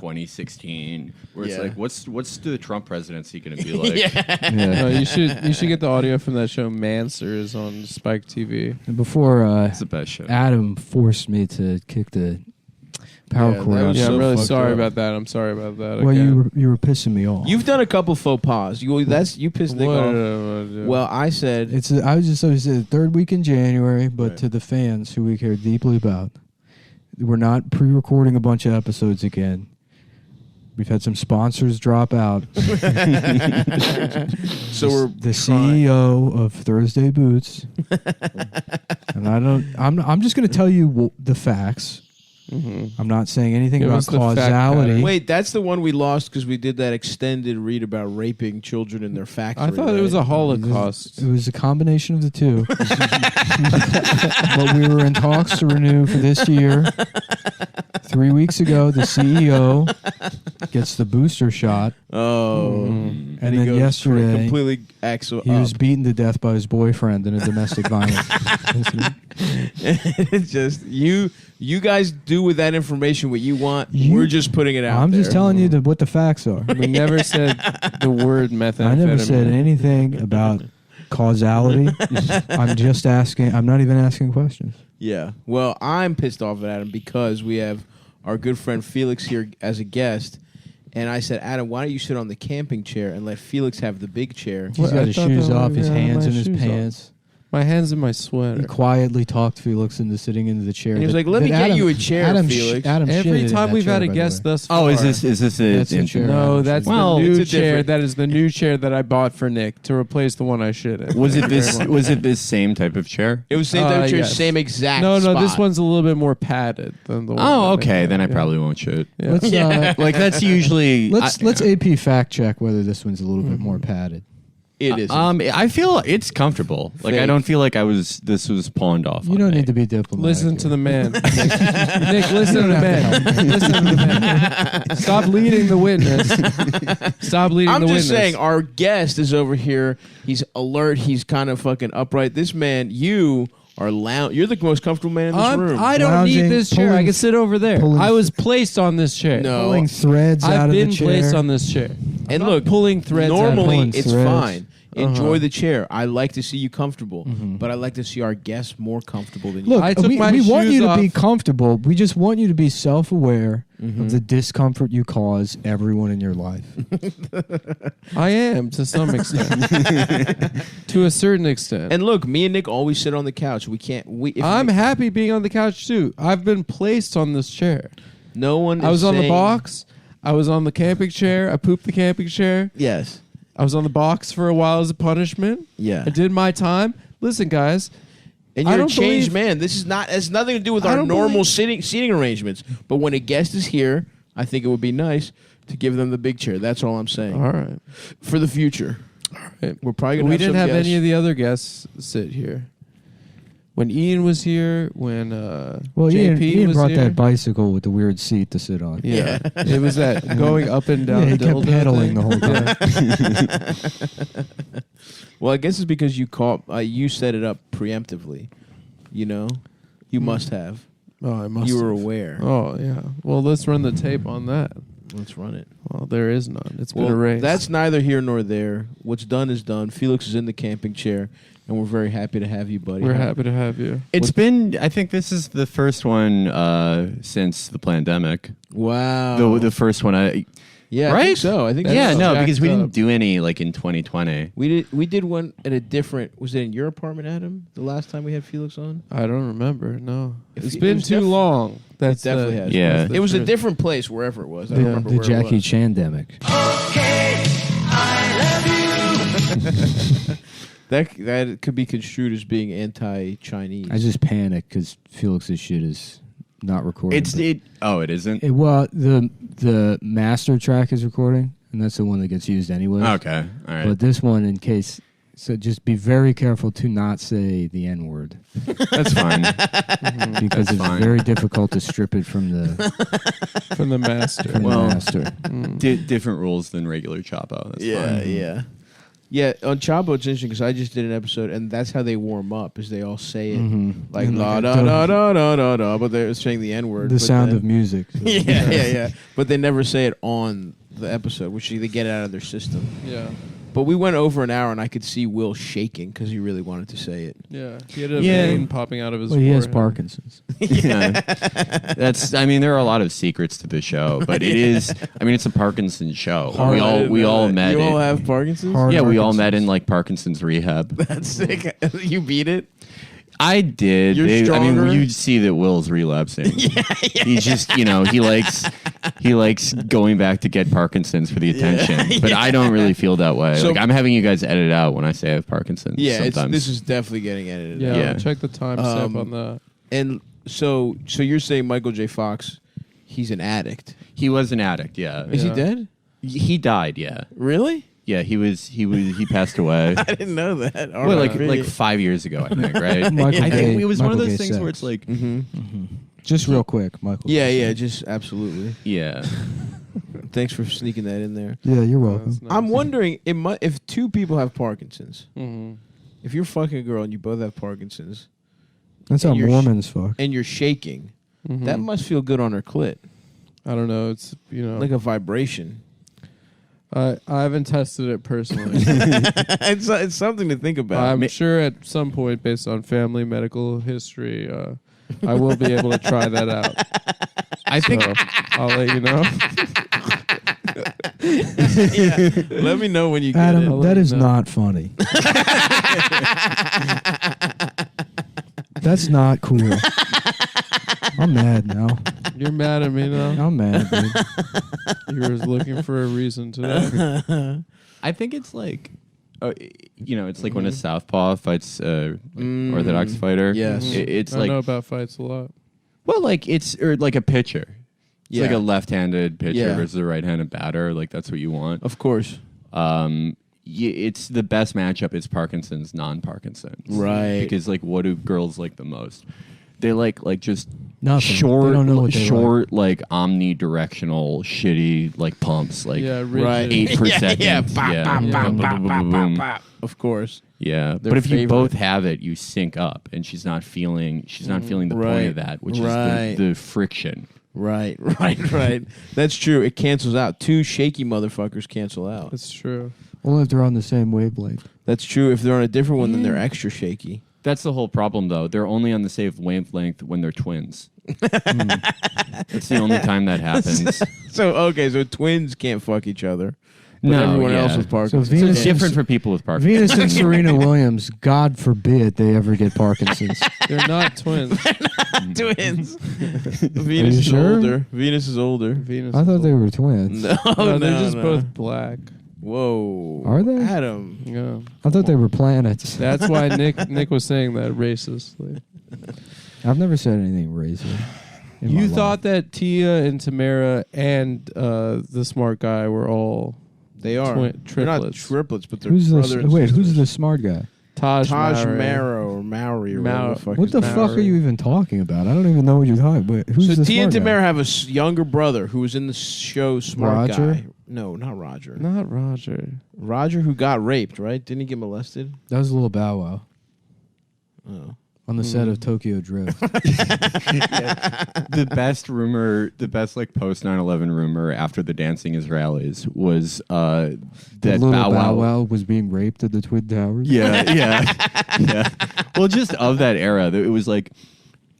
2016, where it's like, what's the Trump presidency going to be like? No, you should get the audio from that show Mansers on Spike TV. And before It's the best show. Adam forced me to kick the power cord out. Yeah, I'm really sorry about that. I'm sorry about that. Well, again. you were pissing me off. You've done a couple faux pas. You pissed Nick off. Well, I said I was the third week in January, but to the fans who we care deeply about, we're not pre-recording a bunch of episodes again. We've had some sponsors drop out. so we're the CEO of Thursday Boots, and I'm just going to tell you the facts. I'm not saying anything about causality. Wait, that's the one we lost because we did that extended read about raping children in their factory. I thought it was a Holocaust. It was a combination of the two. But we were in talks to renew for this year. 3 weeks ago, the CEO gets the booster shot. Oh. And then yesterday, completely acts he was beaten to death by his boyfriend in a domestic violence incident. It's just you guys do with that information what you want. We're just putting it out. I'm just telling you what the facts are. We never said the word methamphetamine. I never said anything about causality. I'm just asking. I'm not even asking questions. Yeah. Well, I'm pissed off at Adam because we have our good friend Felix here as a guest. And I said, Adam, why don't you sit on the camping chair and let Felix have the big chair? He's got his shoes off, his hands in his pants. My hands in my sweater. He quietly talked Felix into sitting into the chair. And he was like, let me get you a chair, Felix. Every time we've had a guest thus far. Oh, is this a chair? No, that's the new chair. That is the new chair that I bought for Nick to replace the one I shit in. Was it this same type of chair? It was same type of chair, same exact No, spot. this one's a little bit more padded than the one. Oh, okay. Then I probably won't shit. Yeah. Like that's usually. Let's AP fact check whether this one's a little bit more padded. It is. I feel it's comfortable. Like I don't feel like this was pawned off. You don't need to be diplomatic. Listen to the man. Nick, listen to the man. Listen to the man. Stop leading the witness. Stop leading the witness. I'm just saying, our guest is over here. He's alert. He's kind of fucking upright. This man, you are you're the most comfortable man in this room. I don't need this chair. I can sit over there. I was placed on this chair. No. Pulling threads out of the chair. I've been placed on this chair. And look, pulling threads. Normally, it's fine. Enjoy the chair. I like to see you comfortable, but I like to see our guests more comfortable than you. Look, we want you to be comfortable. We just want you to be self-aware of the discomfort you cause everyone in your life. I am, to some extent. To a certain extent. And look, me and Nick always sit on the couch. We can't. I'm happy being on the couch, too. I've been placed on this chair. No one I was on the box. I was on the camping chair. I pooped the camping chair. Yes. I was on the box for a while as a punishment. Yeah. I did my time. Listen, guys. And you're a changed man. This is not has nothing to do with our normal seating arrangements. But when a guest is here, I think it would be nice to give them the big chair. That's all I'm saying. All right. For the future. All right. We're probably going to We didn't have any of the other guests sit here. When Ian was here, when JP Ian brought here. that bicycle with the weird seat to sit on. Yeah. It was that going up and down. Yeah, he kept pedaling the whole time. Well, I guess it's because you set it up preemptively. You know? You must have. Oh, I must You have. were aware. Oh, yeah. Well, let's run the tape on that. Let's run it. Well, there is none. It's been erased. That's neither here nor there. What's done is done. Felix is in the camping chair, and we're very happy to have you, buddy. We're happy to have you. It's been. I think this is the first one since the pandemic. Wow. The first one. Yeah, right? I think so. I think yeah, so. no, because we didn't do any like in 2020. We did one at a different. Was it in your apartment, Adam? The last time we had Felix on? I don't remember. No, It's been too long. That's it definitely has. Yeah, it was a different place wherever it was. I don't remember the where Jackie it was. Chandemic. Okay, I love you. That could be construed as being anti-Chinese. I just panicked because Felix's shit is not recording. It isn't. Well, the master track is recording, and that's the one that gets used anyway. Okay, all right. But this one, in case, so just be very careful to not say the N-word. That's fine. Because it's very difficult to strip it from the master. From the master. Different rules than regular Chapo. That's fine. Yeah. Yeah, on Chabo it's interesting because I just did an episode and that's how they warm up. Is they all say it like And la like da da da da da da, but they're saying the N word. the sound of music. Yeah. But they never say it on the episode, which they get it out of their system. Yeah. But we went over an hour, and I could see Will shaking because he really wanted to say it. Yeah. He had a vein popping out of his Well, he has forehead. Parkinson's. Yeah. I mean, there are a lot of secrets to the show, but it is, I mean, it's a Parkinson's show. We all met. You all have Parkinson's? Yeah, we all met in like Parkinson's rehab. That's sick. You beat it? I did. You're I stronger? mean, you see that Will's relapsing. He just, he likes going back to get Parkinson's for the attention. But I don't really feel that way. So- like I'm having you guys edit out when I say I have Parkinson's. Yeah, sometimes. this is definitely getting edited. Yeah. out. Yeah. Check the timestamp on that. And so you're saying Michael J. Fox, he's an addict. He was an addict. Yeah. Is he Yeah. dead? He died. Yeah. Really? Yeah. He passed away. I didn't know that. Well, like 5 years ago, I think. Right. Michael I J. think it was one of Michael those J. things where Sex. it's like, Just real quick, Michael. Yeah, just absolutely. yeah. Thanks for sneaking that in there. Yeah, you're welcome. That's nice. I'm wondering if two people have Parkinson's, Mhm. if you're fucking a girl and you both have Parkinson's That's how you're Mormons fuck. and you're shaking, Mhm. that must feel good on her clit, I don't know. It's like a vibration. I haven't tested it personally. It's something to think about. I'm sure at some point, based on family medical history, I will be able to try that out. I think So I'll let you know. Let me know when you get Adam, I'll that let is you know. not funny. That's not cool. I'm mad now. You're mad at me now. I'm mad, dude. You were looking for a reason today. I think it's like, it's like when a southpaw fights orthodox fighter. Yes. It's I like, know about fights a lot. well, like or like a pitcher. It's Yeah. like a left-handed pitcher Yeah. versus a right-handed batter. Like that's what you want. Of course. It's the best matchup is Parkinson's, non-Parkinson's. Right. Because like, what do girls like the most? They like just Nothing. short, They don't know what they short, like omnidirectional, shitty, like pumps, like Yeah, Right. rigid. 8 per Yeah, second. yeah. Bop, Yeah. bop, Boom, bop, boom, bop, boom, bop, boom, bop, boom. bop. Of course. Yeah, Their but if you favorite. both have it, you sync up, and she's not feeling the Right. point of that, which Right. is the friction. Right. That's true. It cancels out. Two shaky motherfuckers cancel out. That's true. Only if they're on the same wavelength. That's true. If they're on a different one, then they're extra shaky. That's the whole problem, though. They're only on the same wavelength when they're twins. That's the only time that happens. So twins can't fuck each other. But No, everyone else yeah. with Parkinson's. So Venus It's different for people with Parkinson's. Venus and Serena Williams, God forbid they ever get Parkinson's. They're not twins. twins. Venus is sure? older. Venus is older. Venus. I is thought they old. were twins. No, They're just no. both black. Whoa. Are they? Adam. Yeah. I thought they were planets. That's why Nick was saying that racistly. I've never said anything racist. in my You life. thought that Tia and Tamara and the smart guy were all They are. They're not triplets. triplets, but they're who's brother and who's sisters. the smart guy? Taj Mowry. Marrow or Mowry or whatever the fuck What his the name fuck is. are you even talking about? I don't even know what you're talking about. Who's So the Tia and smart guy? Tamara have a younger brother who was in the show Smart Roger? Guy. No, not Roger. Not Roger. Roger who got raped, right? Didn't he get molested? That was a little Bow Wow Oh. on the set of Tokyo Drift. The best rumor, the best like post 9/11 rumor after the dancing Israelis was That that little Bow Wow. was being raped at the Twin Towers. Yeah. Well, just of that era, it was like,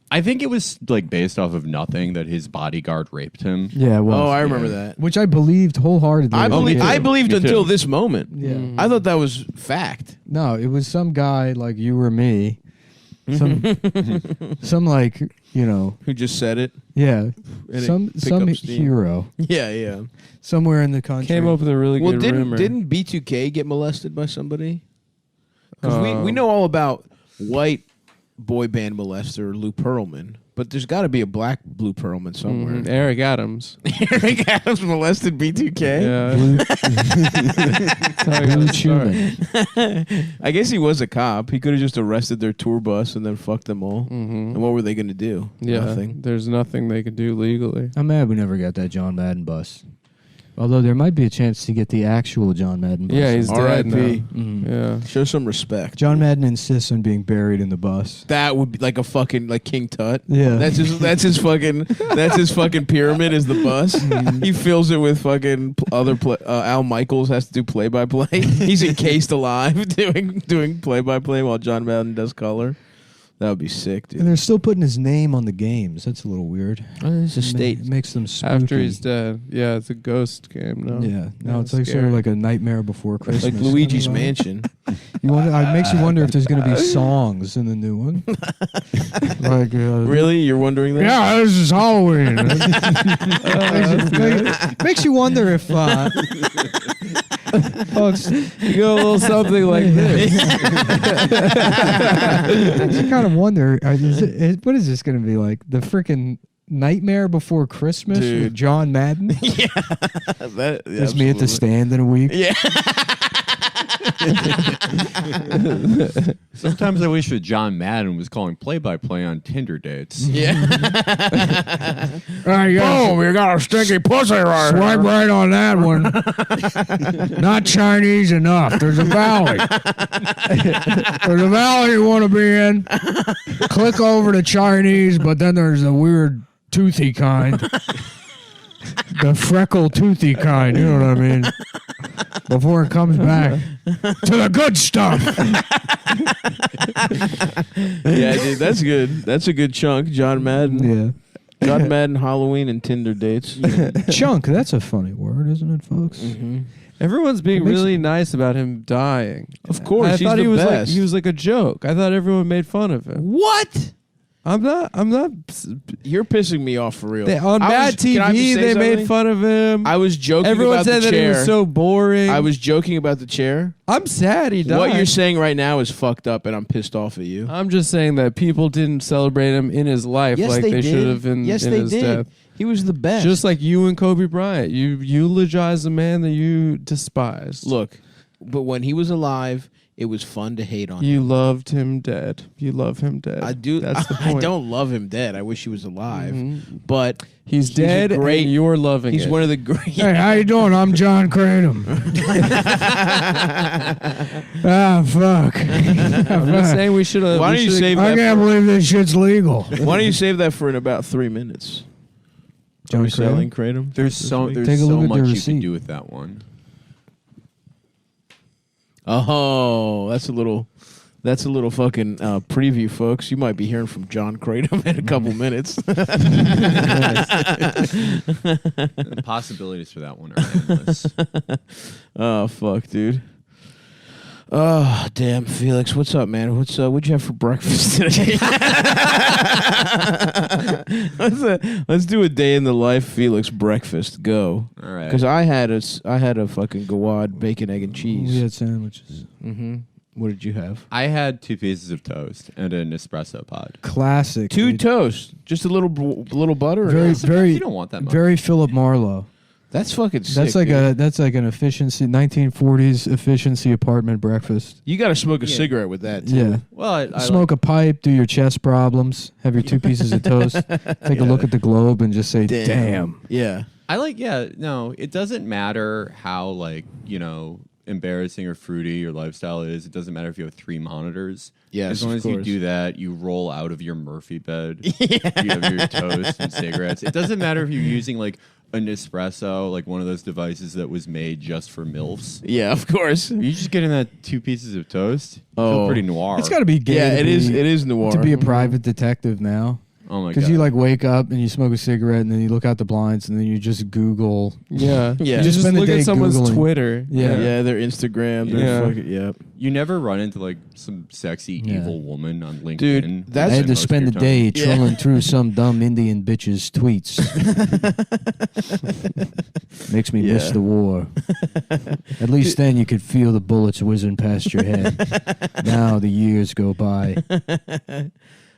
I think it was like based off of nothing that his bodyguard raped him. Yeah, well, Oh, I remember that. which I believed wholeheartedly. I me too. believed Me until too. this moment. Yeah. I thought that was fact. No, it was some guy like you or me. Some like, Who just said it? yeah, it some picked up steam. hero Yeah. somewhere in the country. Came up with a really Well, good rumor. didn't B2K get molested by somebody? Because we Um, know all about white boy band molester Lou Pearlman, but there's got to be a black Lou Pearlman somewhere. Eric Adams. Eric Adams molested B2K. Yeah. Blue, That's how I got Blue to start. Chew. I guess he was a cop. He could have just arrested their tour bus and then fucked them all. Mhm. And what were they going to do? Yeah. Nothing. There's nothing they could do legally. I'm mad we never got that John Madden bus. Although there might be a chance to get the actual John Madden bus. Yeah, he's dead now. R.I.P. Yeah. Show some respect. John Madden insists on being buried in the bus. That would be like a fucking like King Tut. Yeah. That's his fucking pyramid is the bus. He fills it with fucking other Al Michaels has to do play by play. He's encased alive doing play by play while John Madden does color. That would be sick, dude. And they're still putting his name on the games. That's a little weird. It's a state. It makes them spooky. After he's dead. Yeah, it's a ghost game now. Yeah. Now Yeah, it's like sort scary. of like a Nightmare Before Christmas. Like Luigi's kind of vibe. Mansion. You wonder, it makes you wonder if there's going to be songs in the new one. Like, Really? You're wondering that? Yeah, this is Halloween. Makes you wonder if You go a little something like this. makes you kind of wonder. What is this going to be like? The freaking Nightmare Before Christmas Dude. with John Madden? Yeah. Just me at the stand in a week. Yeah. Sometimes I wish that John Madden was calling play-by-play on Tinder dates. Yeah. Boom, you got a stinky pussy right swipe right on that one. Not Chinese enough. There's a valley. There's a valley you want to be in. Click over to Chinese, but then there's the weird toothy kind. The freckle toothy kind, you know what I mean? Before it comes back to the good stuff. Yeah, dude, that's good. That's a good chunk. John Madden. Yeah. John Madden, Halloween, and Tinder dates. Chunk, that's a funny word, isn't it, folks? Mm-hmm. Everyone's being It makes- really nice about him dying. Of course, I he's thought the he was best. like he was like a joke. I thought everyone made fun of him. What? I'm not. You're pissing me off for real. On Mad Can I just TV, say they made something? fun of him. I was joking Everyone about said the that chair. he was so boring. I was joking about the chair. I'm sad he died. What you're saying right now is fucked up, and I'm pissed off at you. I'm just saying that people didn't celebrate him in his life like they should have in Yes, in they his did. death. He was the best. Just like you and Kobe Bryant. You eulogize a man that you despised. Look, but when he was alive, it was fun to hate on him. You loved him dead. You love him dead. I do. That's the point. I don't love him dead. I wish he was alive. Mhm. But He's a dead great- and you're loving he's it. one of the great. Hey, how you doing? I'm John Kratom. Fuck. I'm just saying we should have. Why don't you save I that? can't believe this shit's legal. Why don't you save that for in about 3 minutes? John Are we selling Kratom? kratom? There's this so week? there's Take a so look at much the you receipt. can do with that one. Oh, that's a little fucking preview, folks. You might be hearing from John Kratom in a couple minutes. The possibilities for that one are endless. Oh fuck, dude. Oh damn, Felix, what's up, man? What'd you have for breakfast today? Let's do a day in the life Felix breakfast. Go. All right. Because I had a fucking Gawad bacon, egg, and We cheese. had sandwiches. Mm-hmm. What did you have? I had 2 pieces of toast and an espresso pod. Classic. 2 dude. toast, just a little butter. or Very, no? very, You don't want that much. very Philip Marlowe. That's fucking sick. That's like an efficiency 1940s efficiency apartment breakfast. You got to smoke a Yeah. cigarette with that. Too. Yeah. Well, I Smoke a pipe, do your chest problems, have your 2 pieces of toast, take a look at the globe and just say, damn. Yeah. No, it doesn't matter how, like, embarrassing or fruity your lifestyle is. It doesn't matter if you have 3 monitors. Yes, as long of as you course. do that, you roll out of your Murphy bed. You have your toast and cigarettes. It doesn't matter if you're using like an espresso, like one of those devices that was made just for MILFs. Yeah, of course. You just getting that 2 pieces of toast. Oh. Feel pretty noir. It's got to be gay. Yeah, to it be- is. It is noir. to be a private detective now. Oh my god. Because you like wake up and you smoke a cigarette and then you look out the blinds and then you just Google. Yeah. Yeah. You Just just spend the look day at someone's Googling. Twitter. Yeah. Yeah, their Instagram. Their Yeah. fucking, yeah. You never run into like some sexy Yeah. evil woman on LinkedIn. Dude, that's- I had to most of spend the your day time. trolling through some dumb Indian bitch's tweets. Makes me miss Yeah. the war. At least then you could feel the bullets whizzing past your head. Now the years go by.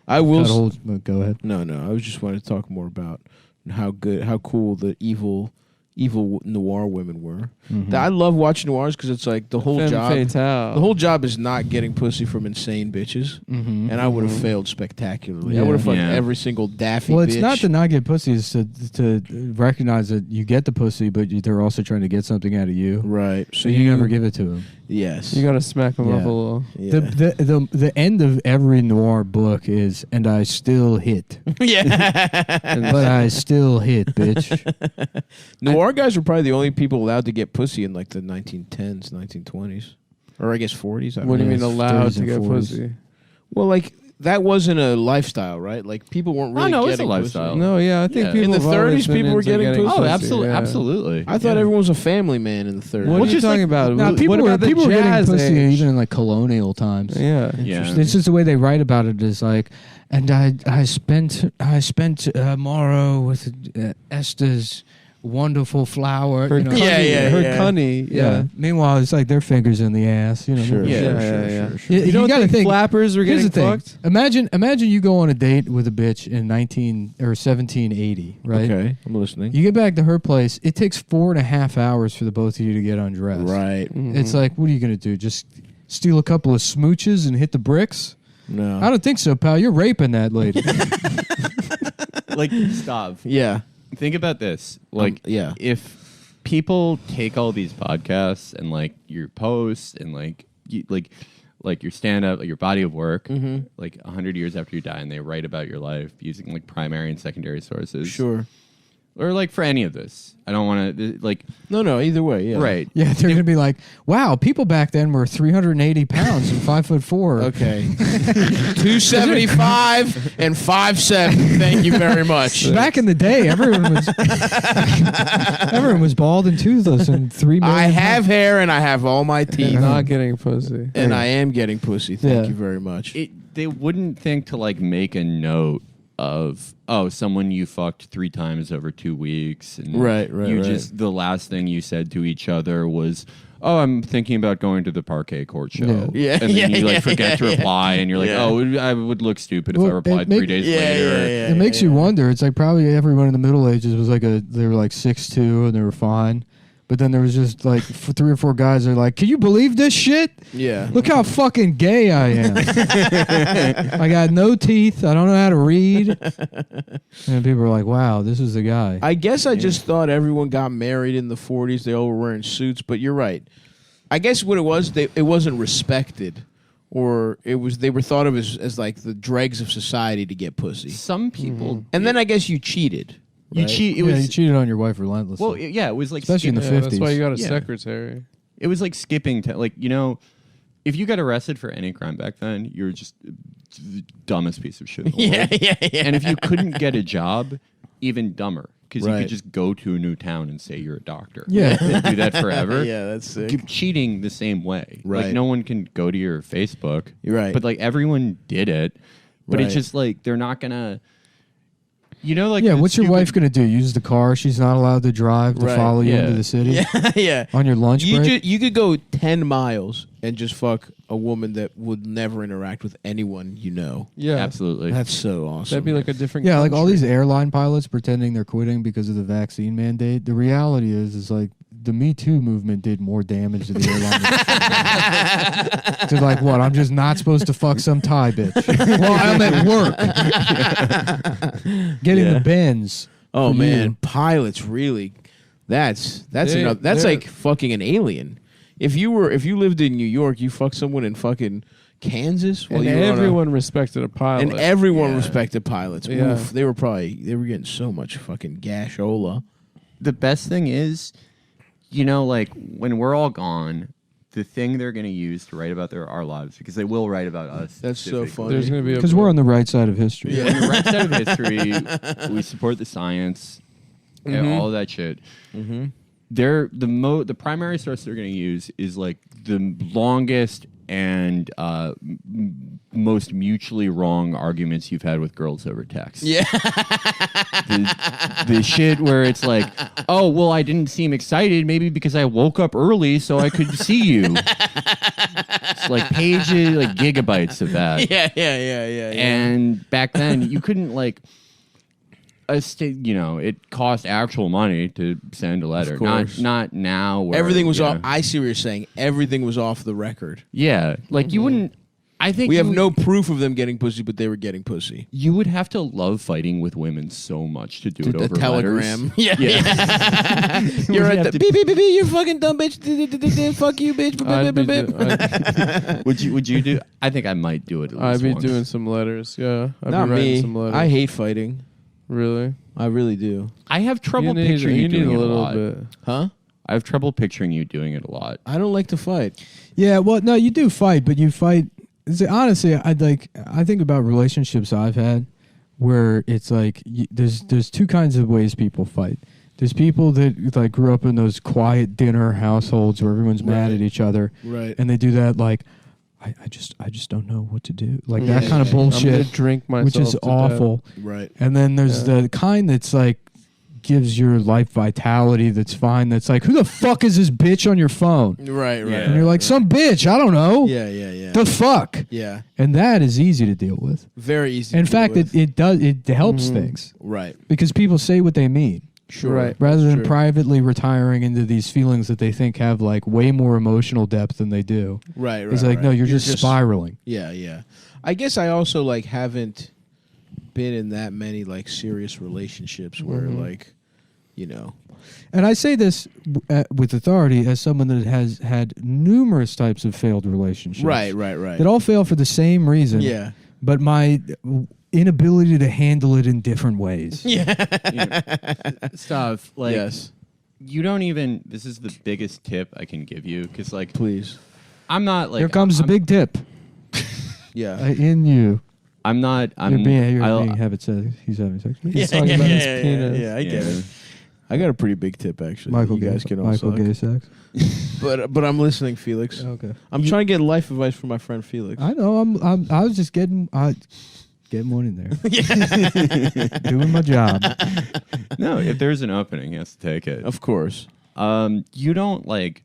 I will. Go ahead. No. I was just wanting to talk more about how cool the evil evil noir women were. I love watching noirs because it's like the whole Femme job. fatale. The whole job is not getting pussy from insane bitches, and I would have failed spectacularly. I Yeah. would have fucked Yeah. every single daffy. Well, bitch. it's not to not get pussy; it's to recognize that you get the pussy, but they're also trying to get something out of you. right. So you never give it to them. Yes. You gotta smack them up Yeah. a little. Yeah. The end of every noir book is, and I still hit, yeah. but I still hit, bitch. Noir guys were probably the only people allowed to get pussy in like the 1910s, 1920s, or I guess 40s. I don't What do you know. mean Yes, allowed 30s to and get 40s. pussy? Well, like that wasn't a lifestyle, right? Like people weren't really no, getting it's a lifestyle. pussy. No, yeah, I think Yeah. people In the have always 30s, been people were into getting pussy. Oh, pussy, absolutely, yeah. absolutely. I thought everyone was a family man in the 30s. What Well, are you just talking like- about? No, people what were about the getting jazz pussy age? even in like colonial times. Yeah. Yeah. It's just the way they write about it is like, and I spent morrow with Esther's wonderful flower. Her you know. cunny, Yeah, her yeah. cunny. Yeah. Meanwhile, it's like their fingers in the ass. You know. Sure, Yeah, sure, sure, sure, yeah. sure, sure. You, You don't gotta think flappers are Here's getting the thing. fucked? Imagine you go on a date with a bitch in 1780, right? Okay, I'm listening. You get back to her place. It takes 4.5 hours for the both of you to get undressed. Right. It's like, what are you gonna do? Just steal a couple of smooches and hit the bricks? No. I don't think so, pal. You're raping that lady. Like, stop. Yeah. Think about this. Like, yeah. if people take all these podcasts and like your posts and like your stand up, like your body of work, like 100 years after you die, and they write about your life using like primary and secondary sources, Sure. or like for any of this, I don't want to like No, either way, yeah. right. Yeah, they're gonna be like, "Wow, people back then were 380 pounds and 5'4". Okay. 275 and 5'7". Thank you very much. Back in the day, everyone was bald and toothless and 3 million. I have hair and I have all my teeth. Not getting pussy. And I am getting pussy. Thank Yeah. you very much. They wouldn't think to like make a note of someone you fucked 3 times over 2 weeks, and Right, you right. just the last thing you said to each other was, "Oh, I'm thinking about going to the parquet court show." Yeah. And then you like forget to reply, and you're like, Yeah. "Oh, I would look stupid if Well, I replied it 3 days Yeah, later." yeah, It makes you wonder. It's like probably everyone in the Middle Ages was like they were like 6'2" and they were fine. But then there was just like 3 or 4 guys that are like, "Can you believe this shit? Yeah. Look how fucking gay I am. I got no teeth. I don't know how to read." And people are like, "Wow, this is the guy." I guess I just thought everyone got married in the 40s. They all were wearing suits, but you're right. I guess what it was, it wasn't respected, or they were thought of as like the dregs of society to get pussy. Some people, And then I guess you cheated. you right? cheat. It Yeah, you was cheated on your wife relentlessly. well, yeah, it was like Especially in the Yeah, that's 50s. why you got a Yeah. secretary. It was like skipping like if you got arrested for any crime back then, you're just the dumbest piece of shit in the world. yeah. And if you couldn't get a job, even dumber, because you Right. could just go to a new town and say you're a doctor. Yeah. And do that forever. Yeah, that's sick. Keep cheating the same way. Right. Like no one can go to your Facebook. You're right. But like everyone did it. But Right. it's just like they're not gonna. Like yeah, the what's your stupid- wife going to do? Use the car she's not allowed to drive to Right, follow you yeah. into the city yeah. on your lunch break? You could go 10 miles and just fuck a woman that would never interact with anyone you know. Yeah. Absolutely. That's so awesome. That'd be like a different Yeah, like all country. these airline pilots pretending they're quitting because of the vaccine mandate. The reality is like the Me Too movement did more damage to the airline. To like, what? I'm just not supposed to fuck some Thai bitch. Well, I'm at work. Getting Yeah. the Benz. Oh for man, you. pilots really. That's They- another. That's they're- like fucking an alien. If you lived in New York, you fucked someone in fucking Kansas. And you were on a- everyone respected a pilot. and everyone Yeah. respected pilots. Yeah. Oof, they were getting so much fucking gashola. The best thing is, like when we're all gone, the thing they're going to use to write about our lives, because they will write about us. That's so specifically. funny. There's going to be a Because we're on the right side of history. Yeah, on the right side of history, we support the science and all of that shit. Mm-hmm. The primary source they're going to use is like the longest and most mutually wrong arguments you've had with girls over text. Yeah. The shit where it's like, oh, well, I didn't seem excited, maybe because I woke up early so I could see you. It's like pages, like gigabytes of that. yeah. And back then, you couldn't like. it cost actual money to send a letter. Of course. Not now. Where, Everything was off. I see what you're saying. Everything was off the record. Yeah, like you wouldn't. I think We have no proof of them getting pussy, but they were getting pussy. You would have to love fighting with women so much to do it The over telegram. letters. Yeah. You're at the beep, beep, beep, beep, you fucking dumb bitch. Fuck you, bitch. Would you do? I think I might do it. At least I'd be once. doing some letters. Yeah, I'd Not be writing me. some letters. I hate fighting. Really. I really do. I have trouble you picturing you need doing a it a little lot. bit. Huh? I have trouble picturing you doing it a lot. I don't like to fight. Yeah, well, no, you do fight, but you fight. Honestly, I think about relationships I've had where it's like there's two kinds of ways people fight. There's people that like grew up in those quiet dinner households where everyone's mad at each other, Right. and they do that like I just don't know what to do, like that Yeah, kind of yeah, yeah. I'm gonna bullshit, drink myself, which is to death. awful. Right. And then there's the kind that's like gives your life vitality, that's fine, that's like, who the fuck is this bitch on your phone? Right, right. And you're like, some bitch, I don't know. Yeah, yeah, yeah. The fuck? Yeah. And that is easy to deal with. Very easy. In to deal fact, with. it helps things Right. because people say what they mean. Sure. Right. Rather than True. privately retiring into these feelings that they think have like way more emotional depth than they do. Right, right. It's like, right. no, you're just spiraling. Yeah, yeah. I guess I also like haven't been in that many like serious relationships where like, you know. And I say this with authority as someone that has had numerous types of failed relationships. Right, right, right. That all fail for the same reason. Yeah. But my inability to handle it in different ways. Stuff like Yes. you don't even. This is the biggest tip I can give you because like Please. I'm not like Here comes the big tip Yeah. in you. I'm not. I'm. You're being I'll- having sex. He's having sex. He's talking about his penis. Yeah, I get Yeah. it. I got a pretty big tip actually. Michael you guys gay, can all Michael suck. gay sex. But I'm listening, Felix. Okay. I'm trying to get life advice from my friend Felix. I know. I was just getting one in there. Doing my job. No, if there's an opening, he has to take it. Of course. You don't like.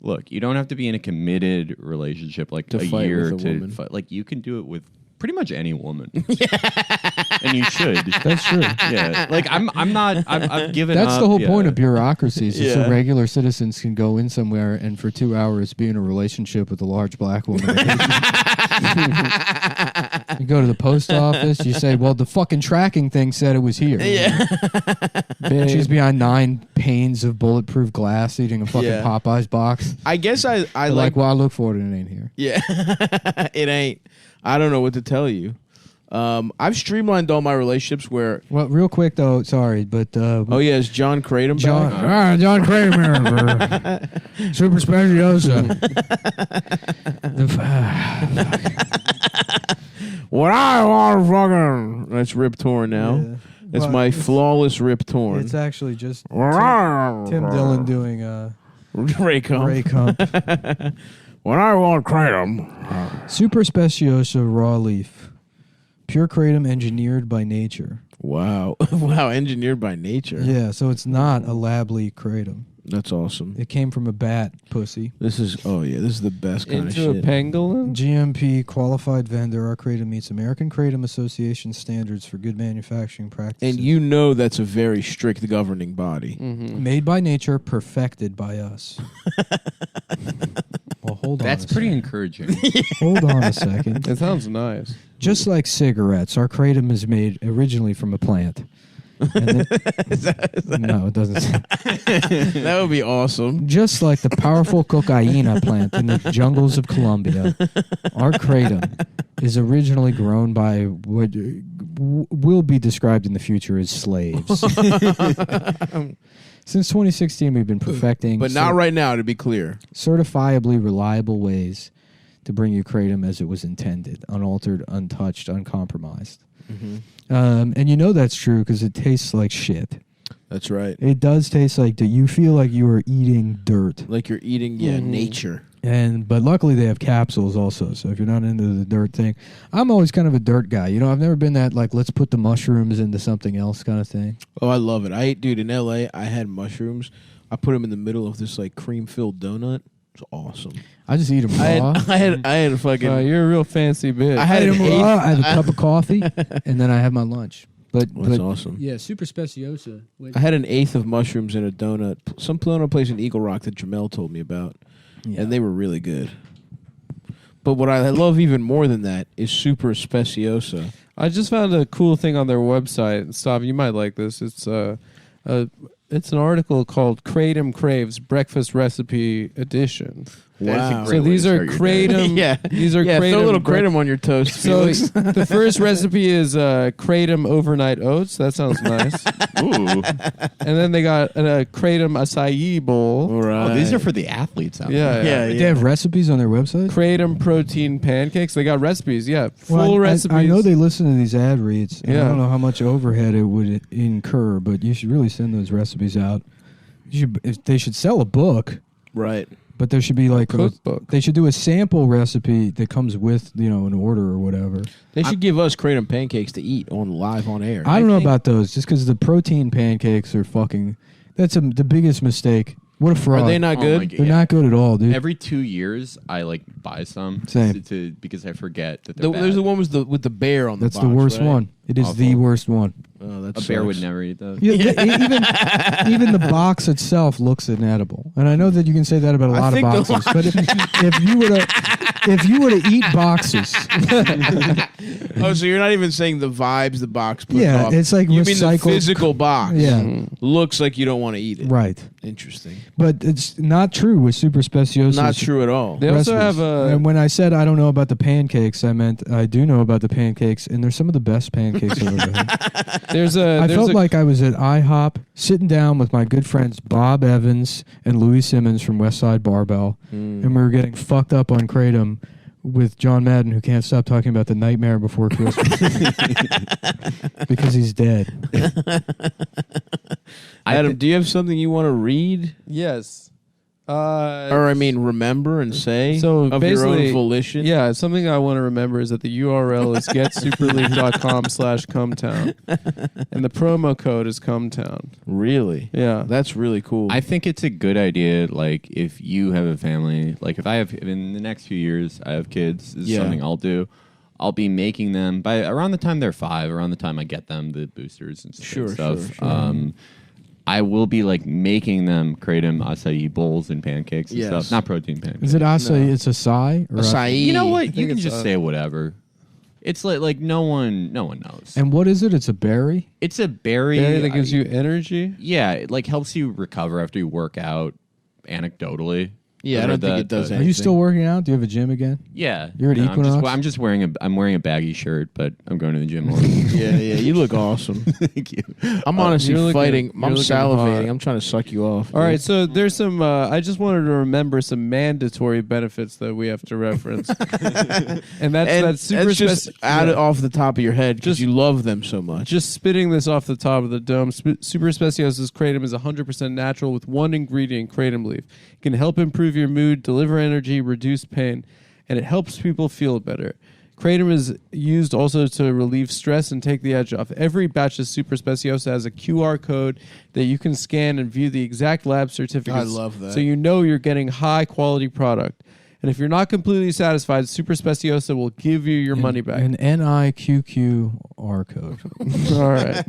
Look, you don't have to be in a committed relationship like To a fight year with a to woman. fight. Like you can do it with pretty much any woman, and you should. That's true. Yeah, like I've given. That's up, the whole yeah. point of bureaucracies. Is so Yeah. regular citizens can go in somewhere and for 2 hours be in a relationship with a large black woman. You go to the post office. You say, "Well, the fucking tracking thing said it was here." Yeah. She's behind 9 panes of bulletproof glass, eating a fucking Yeah. Popeyes box. I guess I They're like. like, well, I look for it and it ain't here. Yeah. It ain't. I don't know what to tell you. I've streamlined all my relationships where. Well, real quick though, sorry, but Oh yeah, is John Kratom John, back? John Kramer, Super Speciosa. What I want fucking. That's Rip Torn now. Yeah. That's Well, my flawless Rip Torn. It's actually just Tim Dillon doing Ray Kump. Ray Kump. When I want Kratom. Super Speciosa raw leaf. Pure kratom engineered by nature. Wow. Wow, engineered by nature. Yeah, so it's not a lably kratom. That's awesome. It came from a bat pussy. This is this is the best kind Into of a shit. pangolin? GMP qualified vendor. Our kratom meets American Kratom Association standards for good manufacturing practices. And you know that's a very strict governing body. Made by nature, perfected by us. Well, hold on. That's a pretty second. encouraging. Hold on a second. It sounds nice. Just like cigarettes, our kratom is made originally from a plant. And then- no, it doesn't. That would be awesome. Just like the powerful cocaina plant in the jungles of Colombia, our kratom is originally grown by what will be described in the future as slaves. Since 2016, we've been perfecting, But not right now, to be clear. certifiably reliable ways to bring you kratom as it was intended, unaltered, untouched, uncompromised. And you know that's true because it tastes like shit. That's right. It does taste like you feel like you are eating dirt. Like you're eating, nature. But luckily they have capsules also. So if you're not into the dirt thing, I'm always kind of a dirt guy. You know, I've never been that like let's put the mushrooms into something else kind of thing. Oh, I love it. Dude, in LA, I had mushrooms. I put them in the middle of this like cream-filled donut. It's awesome. I just eat them raw. I had a fucking. You're a real fancy bitch. I had I an eat 'em eighth- raw. I have a cup of coffee, and then I have my lunch. But That's awesome. yeah, super speciosa. I had an eighth of mushrooms in a donut. Some donut place in Eagle Rock that Jamel told me about, and they were really good. But what I love even more than that is super speciosa. I just found a cool thing on their website. Stav, you might like this. It's an article called Kratom Craves Breakfast Recipe Edition. Wow. So these are kratom. Yeah. These are kratom. Throw a little kratom on your toast. So Felix. the first recipe is kratom overnight oats. That sounds nice. Ooh. And then they got a kratom acai bowl. All right. Oh, these are for the athletes out Yeah, there. yeah. They have recipes on their website? Kratom protein pancakes. They got recipes. Yeah, full Well, recipes. I know they listen to these ad reads. And I Yeah. don't know how much overhead it would incur, but you should really send those recipes out. They should sell a book, Right. but there should be like cookbook. they should do a sample recipe that comes with an order or whatever. They should give us kratom pancakes to eat live on air. I don't know think. about those, just because the protein pancakes are fucking. That's the biggest mistake. What a fraud! Are they not Oh good? my God. They're not good at all, dude. Every 2 years, I like buy some Same. because I forget that they're There's bad. the one with the bear on That's the the box, worst right? one. It is the Awful. worst one. Oh, that A bear would sucks. never eat those. Yeah, even the box itself looks inedible, and I know that you can say that about a I lot of think the boxes. But if you were to eat boxes, Oh, so you're not even saying the vibes the box puts Yeah, off. it's like you mean the recycled- physical box. Yeah. Looks like you don't want to eat it. right? Interesting. But it's not true with super speciosa. Not true at all. They also recipes. have a. And when I said I don't know about the pancakes, I meant I do know about the pancakes, and they're some of the best pancakes I've ever had. There's a. I there's felt a, like I was at IHOP sitting down with my good friends Bob Evans and Louis Simmons from Westside Barbell, and we were getting fucked up on Kratom with John Madden, who can't stop talking about the Nightmare Before Christmas because he's dead. Adam, do you have something you want to read? Yes. Or, I mean, remember and say So of your basically, own volition? Yeah, something I want to remember is that the URL is getsuperleaf.com/Cumtown. And the promo code is Cumtown. Really? Yeah. That's really cool. I think it's a good idea, like, if you have a family, like, if in the next few years, I have kids, this is something I'll do. I'll be making them, by around the time they're 5, around the time I get them the boosters and stuff. Sure. I will be, like, making them kratom acai bowls and pancakes and Yes. stuff. Not protein pancakes. Is it acai? It's acai? Or Acai. You know what? think You can it's just say whatever. It's like no one knows. And what is it? It's a berry? It's a berry. Berry that gives you energy. Yeah, it like helps you recover after you work out. Anecdotally, Yeah, I I've don't heard think that, it does but- Are you still working out? Do you have a gym again? Yeah, You're at Equinox? I'm just wearing a baggy shirt, but I'm going to the gym more. Yeah, you look awesome. Thank you. I'm honestly you're looking- fighting. you're I'm looking salivating. hot. I'm trying to suck you off. All right, so there's some. I just wanted to remember some mandatory benefits that we have to reference, and that's super just off the top of your head because Just- you love them so much. Just spitting this off the top of the dome, Super Speciosa's kratom is 100% natural with one ingredient, kratom leaf. It can help improve your mood, deliver energy, reduce pain, and it helps people feel better. Kratom is used also to relieve stress and take the edge off. Every batch of Super Speciosa has a QR code that you can scan and view the exact lab certificates. I love that. So you know you're getting high quality product. And if you're not completely satisfied, Super Speciosa will give you your money back. An NIQQR code. All right.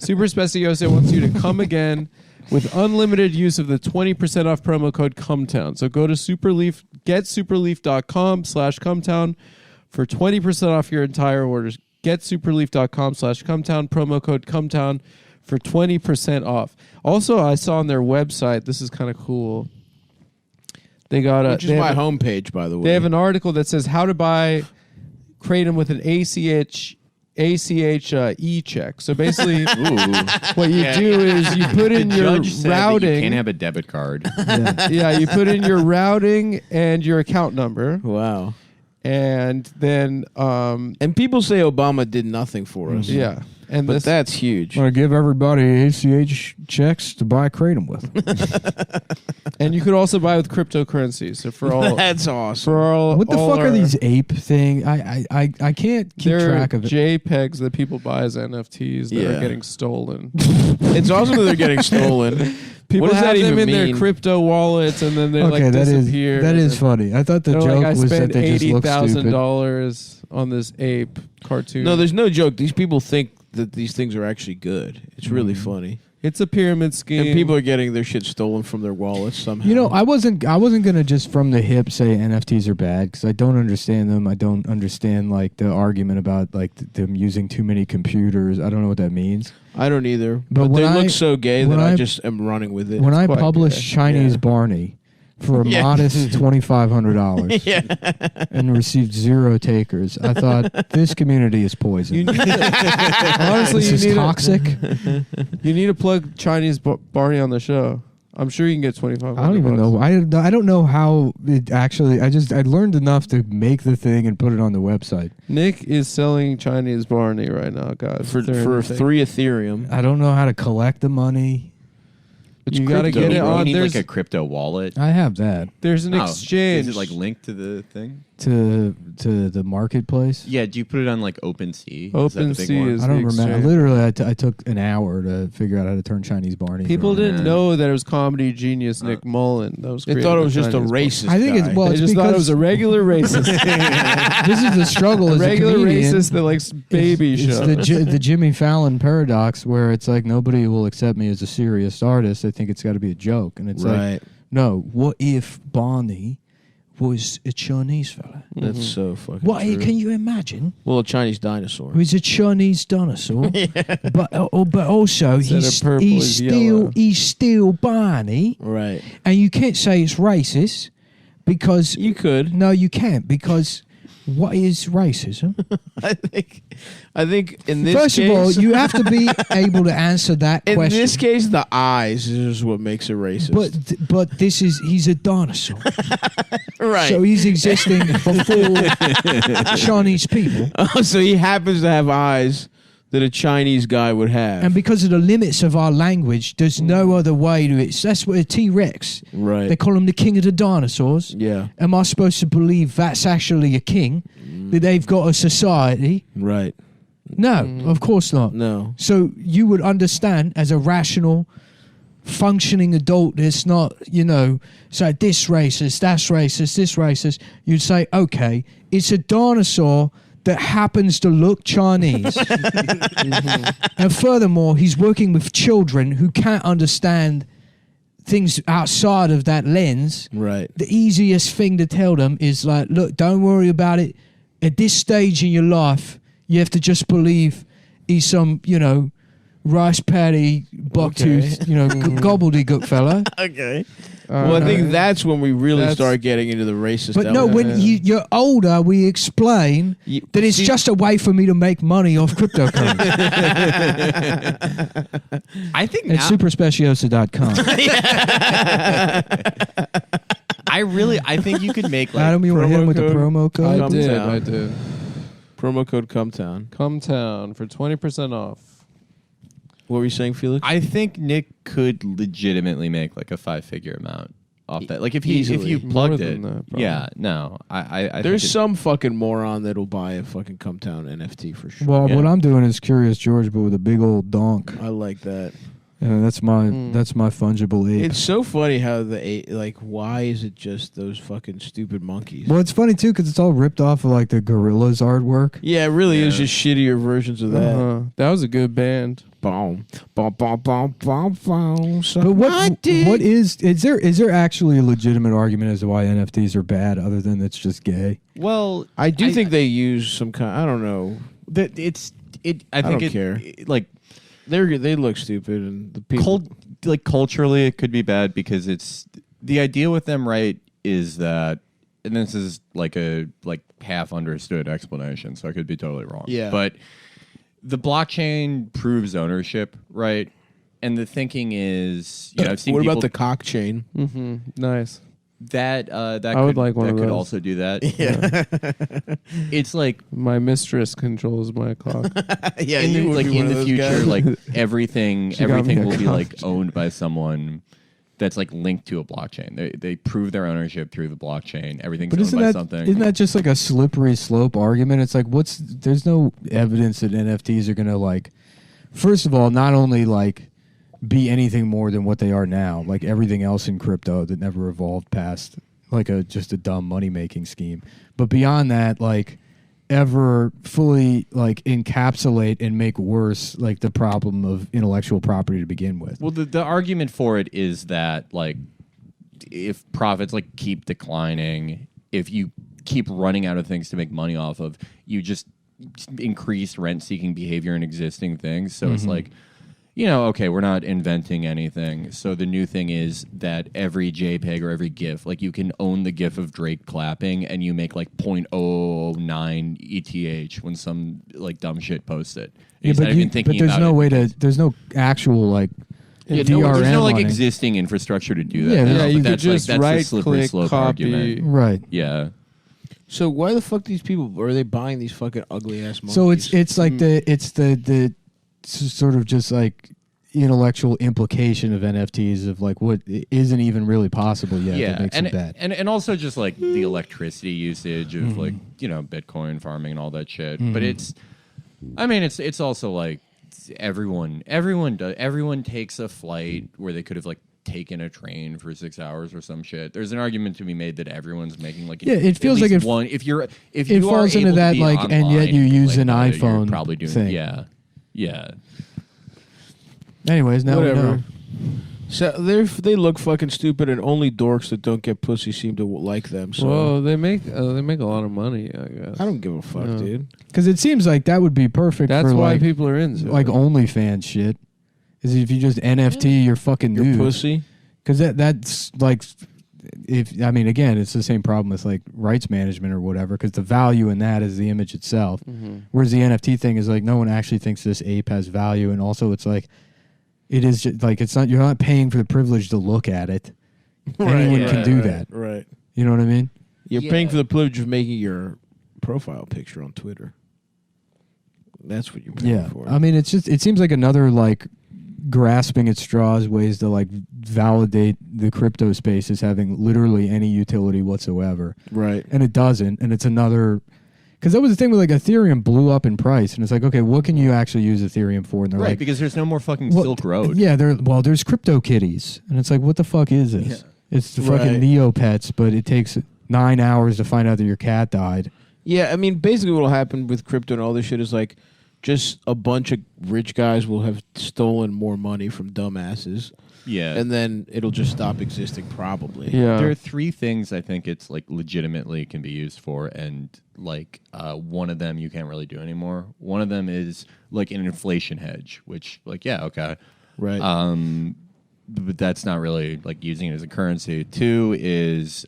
Super Speciosa wants you to come again with unlimited use of the 20% off promo code Cumtown. So go to getsuperleaf.com/Cumtown for 20% off your entire orders. Getsuperleaf.com/Cumtown, promo code Cumtown for 20% off. Also, I saw on their website, this is kind of cool. They got Which is my homepage, by the way. They have an article that says how to buy kratom with an ACH e-check. So basically, what you do is you put in your Judge said that routing. you can't have a debit card. Yeah, you put in your routing and your account number, Wow. and then And people say Obama did nothing for us. yeah, and But this, that's huge. I'm going to give everybody ACH checks to buy Kratom with. and you could also buy with cryptocurrency. So for all That's awesome. for all What the all fuck are our- these ape thing? I can't keep They're track of it. JPEGs that people buy as NFTs that Yeah. are getting stolen. It's awesome that they're getting stolen. People What does have that them even in their mean? crypto wallets, and then they Okay, like that is disappear. that is funny. I thought the They're joke like, I was that spent they just look stupid. $80,000 on this ape cartoon. No, there's no joke. These people think that these things are actually good. It's really funny. It's a pyramid scheme. And people are getting their shit stolen from their wallets somehow. You know, I wasn't gonna just from the hip say NFTs are bad because I don't understand them. I don't understand like the argument about like them using too many computers. I don't know what that means. I don't either. But But they when look I- so gay when that I I- just am running with it. When I quite published gay. Chinese Yeah. Barney for a Yeah. modest $2,500 yeah. and received 0 takers, I thought this community is poison. Honestly, This is toxic. You need to plug Chinese Barney on the show. I'm sure you can get 25. I don't even know. I don't know how it actually. I learned enough to make the thing and put it on the website. Nick is selling Chinese Barney right now, guys. For They're in the thing. 3 Ethereum. I don't know how to collect the money. But you gotta crypto. get it You on. need There's like a crypto wallet. I have that there's an Oh, exchange. Is it like linked to the thing? to the marketplace. Yeah. Do you put it on like OpenSea? Is that the big OpenSea one? is I don't the remember. exchange. Literally, I took an hour to figure out how to turn Chinese Barney. People around. didn't man. know that it was comedy genius Nick Mullen. That was They created thought it by was just a Chinese Barney. racist I think guy. it's well. They It's just thought it was a because regular racist. this is the struggle as a regular comedian. racist that likes baby It's show. the Jimmy Fallon paradox, where it's like nobody will accept me as a serious artist. They think it's got to be a joke, and it's like, Right. no. What if Barney was a Chinese fella? That's so fucking What true. can you imagine? Well, a Chinese dinosaur. He's a Chinese dinosaur, but also Instead of purple, he's he's yellow. still Barney, Right. and you can't say it's racist because You could. no, you can't because what is racism? I think in this First case, of all, you have to be able to answer that in question. this case, the eyes is what makes it racist. But he's a dinosaur, right. so he's existing before Chinese people, Oh, so he happens to have eyes that a Chinese guy would have. and because of the limits of our language, there's no other way to it. That's what a T-Rex. right. They call him the king of the dinosaurs. yeah. Am I supposed to believe that's actually a king? That they've got a society? Right. No, of course not. No. So you would understand as a rational, functioning adult that's not, say this racist, that's racist, this racist. You'd say, okay, it's a dinosaur that happens to look Chinese. And furthermore, he's working with children who can't understand things outside of that lens. Right. The easiest thing to tell them is like, look, don't worry about it. At this stage in your life, you have to just believe he's some, rice patty, bucktooth, gobbledygook fella. Okay. Well, I think that's when we really That's- start getting into the racist. But no, element. when you're older, we explain You- that it's see- just a way for me to make money off cryptocurrency I think at now, superspeciosa.com. I think you could make like Adam, you want to hit him with the promo promo code? I did. Cumtown. I did. promo code Cumtown. Cumtown for 20% off. What were you saying, Felix? I think Nick could legitimately make like a 5-figure amount off that. Like if Easily. you plugged More it. than that, probably. Yeah, no. I There's think some fucking moron that'll buy a fucking Cumtown NFT for sure. Well, Yeah. what I'm doing is Curious George, but with a big old donk. I like that. That's my fungible ape. It's so funny how why is it just those fucking stupid monkeys? Well, it's funny too because it's all ripped off of like the Gorillaz artwork. Yeah, it really is Yeah. just shittier versions of that. That was a good band. Boom, boom, boom, boom, boom, boom. But what is there actually a legitimate argument as to why NFTs are bad other than it's just gay? well, I do think they use some kind. I don't know. that I think don't care. like They look stupid, and the people. culturally it could be bad because it's the idea with them, right, is that, and this is like a half understood explanation, so I could be totally wrong. Yeah. But the blockchain proves ownership, right? And the thinking is, I've seen what people about the cock chain? Mm-hmm. Nice. that I would like one that of could those. also do that. Yeah. It's like My mistress controls my clock. Yeah, in the future, like everything She got me a will be like cock. owned by someone that's like linked to a blockchain. They prove their ownership through the blockchain. Everything's But owned isn't by that something. isn't that just like a slippery slope argument? It's like there's no evidence that NFTs are gonna like, first of all, not only like be anything more than what they are now, like everything else in crypto that never evolved past like just a dumb money making scheme. But beyond that, like ever fully like encapsulate and make worse like the problem of intellectual property to begin with. Well, the argument for it is that like if profits like keep declining, if you keep running out of things to make money off of, you just increase rent-seeking behavior in existing things. So it's like, you know, okay, we're not inventing anything. So the new thing is that every JPEG or every GIF, like you can own the GIF of Drake clapping and you make like 0.009 ETH when some like dumb shit posts it. And but there's no way to. There's no actual like. There's DRM no like on it. existing infrastructure to do that. Yeah, now, Yeah, but you could that's, like, just that's the right slippery click, slope copy. argument. Right. Yeah. So why the fuck these people are they buying these fucking ugly ass monkeys? So it's like the sort of just like intellectual implication of NFTs of like what isn't even really possible yet. That makes and, it bad. and also just like the electricity usage of like, you know, Bitcoin farming and all that shit. But it's also like everyone takes a flight where they could have like taken a train for 6 hours or some shit. There's an argument to be made that everyone's making like it feels like one. If you falls are into able that to be like, and yet online you and use an complain about it, you're iPhone probably doing thing. yeah. Anyways, now we whatever. know. So they look fucking stupid, and only dorks that don't get pussy seem to like them. So Well, they make a lot of money, I guess. I don't give a fuck, No. dude. Because it seems like that would be perfect That's for why like people are into like it. OnlyFans shit. Is if you just NFT your fucking Your nudes. pussy. Because that's like, again, it's the same problem with like rights management or whatever. Because the value in that is the image itself, whereas the NFT thing is like no one actually thinks this ape has value, and also it's like it is just like it's not you're not paying for the privilege to look at it. Anyone can do that. Right. You know what I mean? You're paying for the privilege of making your profile picture on Twitter. That's what you're paying for. I mean, it seems like another like grasping at straws ways to like validate the crypto space as having literally any utility whatsoever. Right. And it doesn't. And it's another, because that was the thing with like Ethereum blew up in price, and it's like, okay, what can you actually use Ethereum for? And they're Right, like, because there's no more fucking well, Silk Road. Yeah, there's crypto kitties, and it's like, what the fuck is this? Yeah. It's the fucking Neopets, but it takes 9 hours to find out that your cat died. Yeah, I mean, basically what'll happen with crypto and all this shit is like just a bunch of rich guys will have stolen more money from dumbasses. Yeah. And then it'll just stop existing probably. Yeah. There are three things I think it's like legitimately can be used for, and like one of them you can't really do anymore. One of them is like an inflation hedge, which like okay, Right. but that's not really like using it as a currency. Two is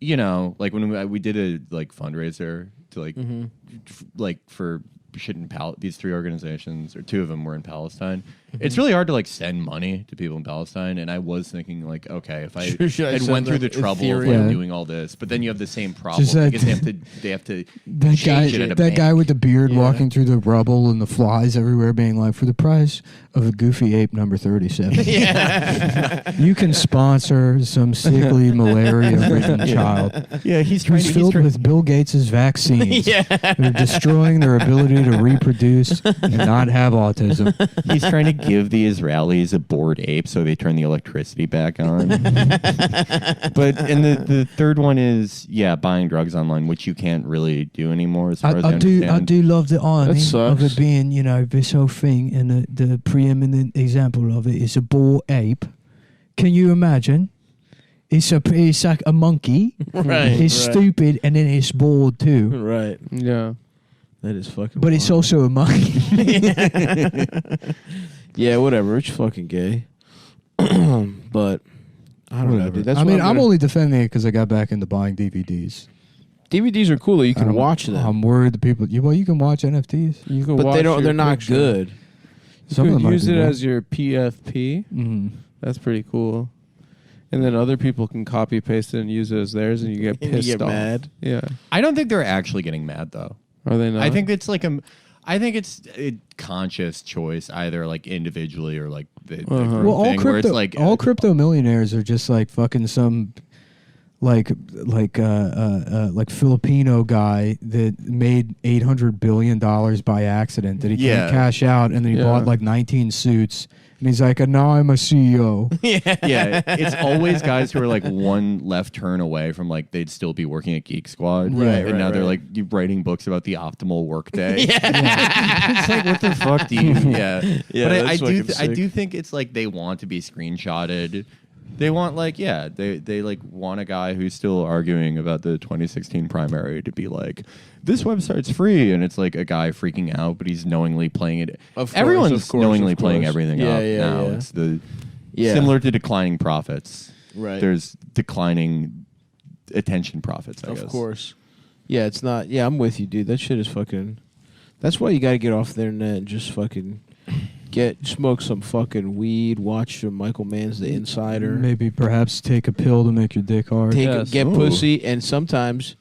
you know, like when we did a like fundraiser to like like for shit in these three organizations, or two of them were in Palestine. It's really hard to like send money to people in Palestine, and I was thinking like, okay, if I Should I had send went through them the trouble of Ethereum? like, doing all this, but then you have the same problem Just that- because they have to That change it at a guy bank. with the beard walking through the rubble and the flies everywhere, being like, for the price of a goofy ape number 37, you can sponsor some sickly malaria-ridden child Yeah, he's who's filled with Bill Gates' vaccines. They're destroying their ability to reproduce and not have autism. He's trying to give the Israelis a bored ape so they turn the electricity back on. But and the third one is buying drugs online, which you can't really do anymore as far as I understand. I do love the irony sucks. of it being, you know, this whole thing, and the preeminent example of it is a bored ape. Can you imagine? It's like a monkey. Right. It's stupid, and then it's bored too. Right. Yeah. That is fucking But it's wild. also a monkey. Yeah, whatever. It's fucking gay. But I don't know, dude. That's I mean, what I'm gonna- only defending it because I got back into buying DVDs. DVDs are cooler. You can I'm- watch them. I'm worried the people. You can watch NFTs. You can But watch they don't. your They're not picture. good. You Some of could them might use be it good. as your PFP. Mm-hmm. That's pretty cool. And then other people can copy paste it and use it as theirs, and you get And you pissed get off. mad. Yeah. I don't think they're actually getting mad though. Are they not? I think it's like I think it's a conscious choice, either like individually or like the group Well, thing, where it's like all crypto millionaires are just like fucking some like Filipino guy that made $800 billion by accident that he Yeah. can't cash out, and then he Yeah. bought like 19 suits And he's like, and now I'm a CEO. Yeah, it's always guys who are like one left turn away from like they'd still be working at Geek Squad. Right, and now they're like writing books about the optimal workday. It's like, what the fuck do you? Yeah, but I do think it's like they want to be screenshotted. They want like they like want a guy who's still arguing about the 2016 primary to be like, this website's free, and it's like a guy freaking out, but he's knowingly playing it. Everyone's knowingly playing everything up now. Yeah. It's similar to declining profits. Right. There's declining attention profits. I guess. Of course. Yeah, it's not. Yeah, I'm with you, dude. That shit is fucking. That's why you got to get off the internet and just fucking. Smoke some fucking weed, watch Michael Mann's The Insider. Maybe perhaps take a pill to make your dick hard. Get pussy, and sometimes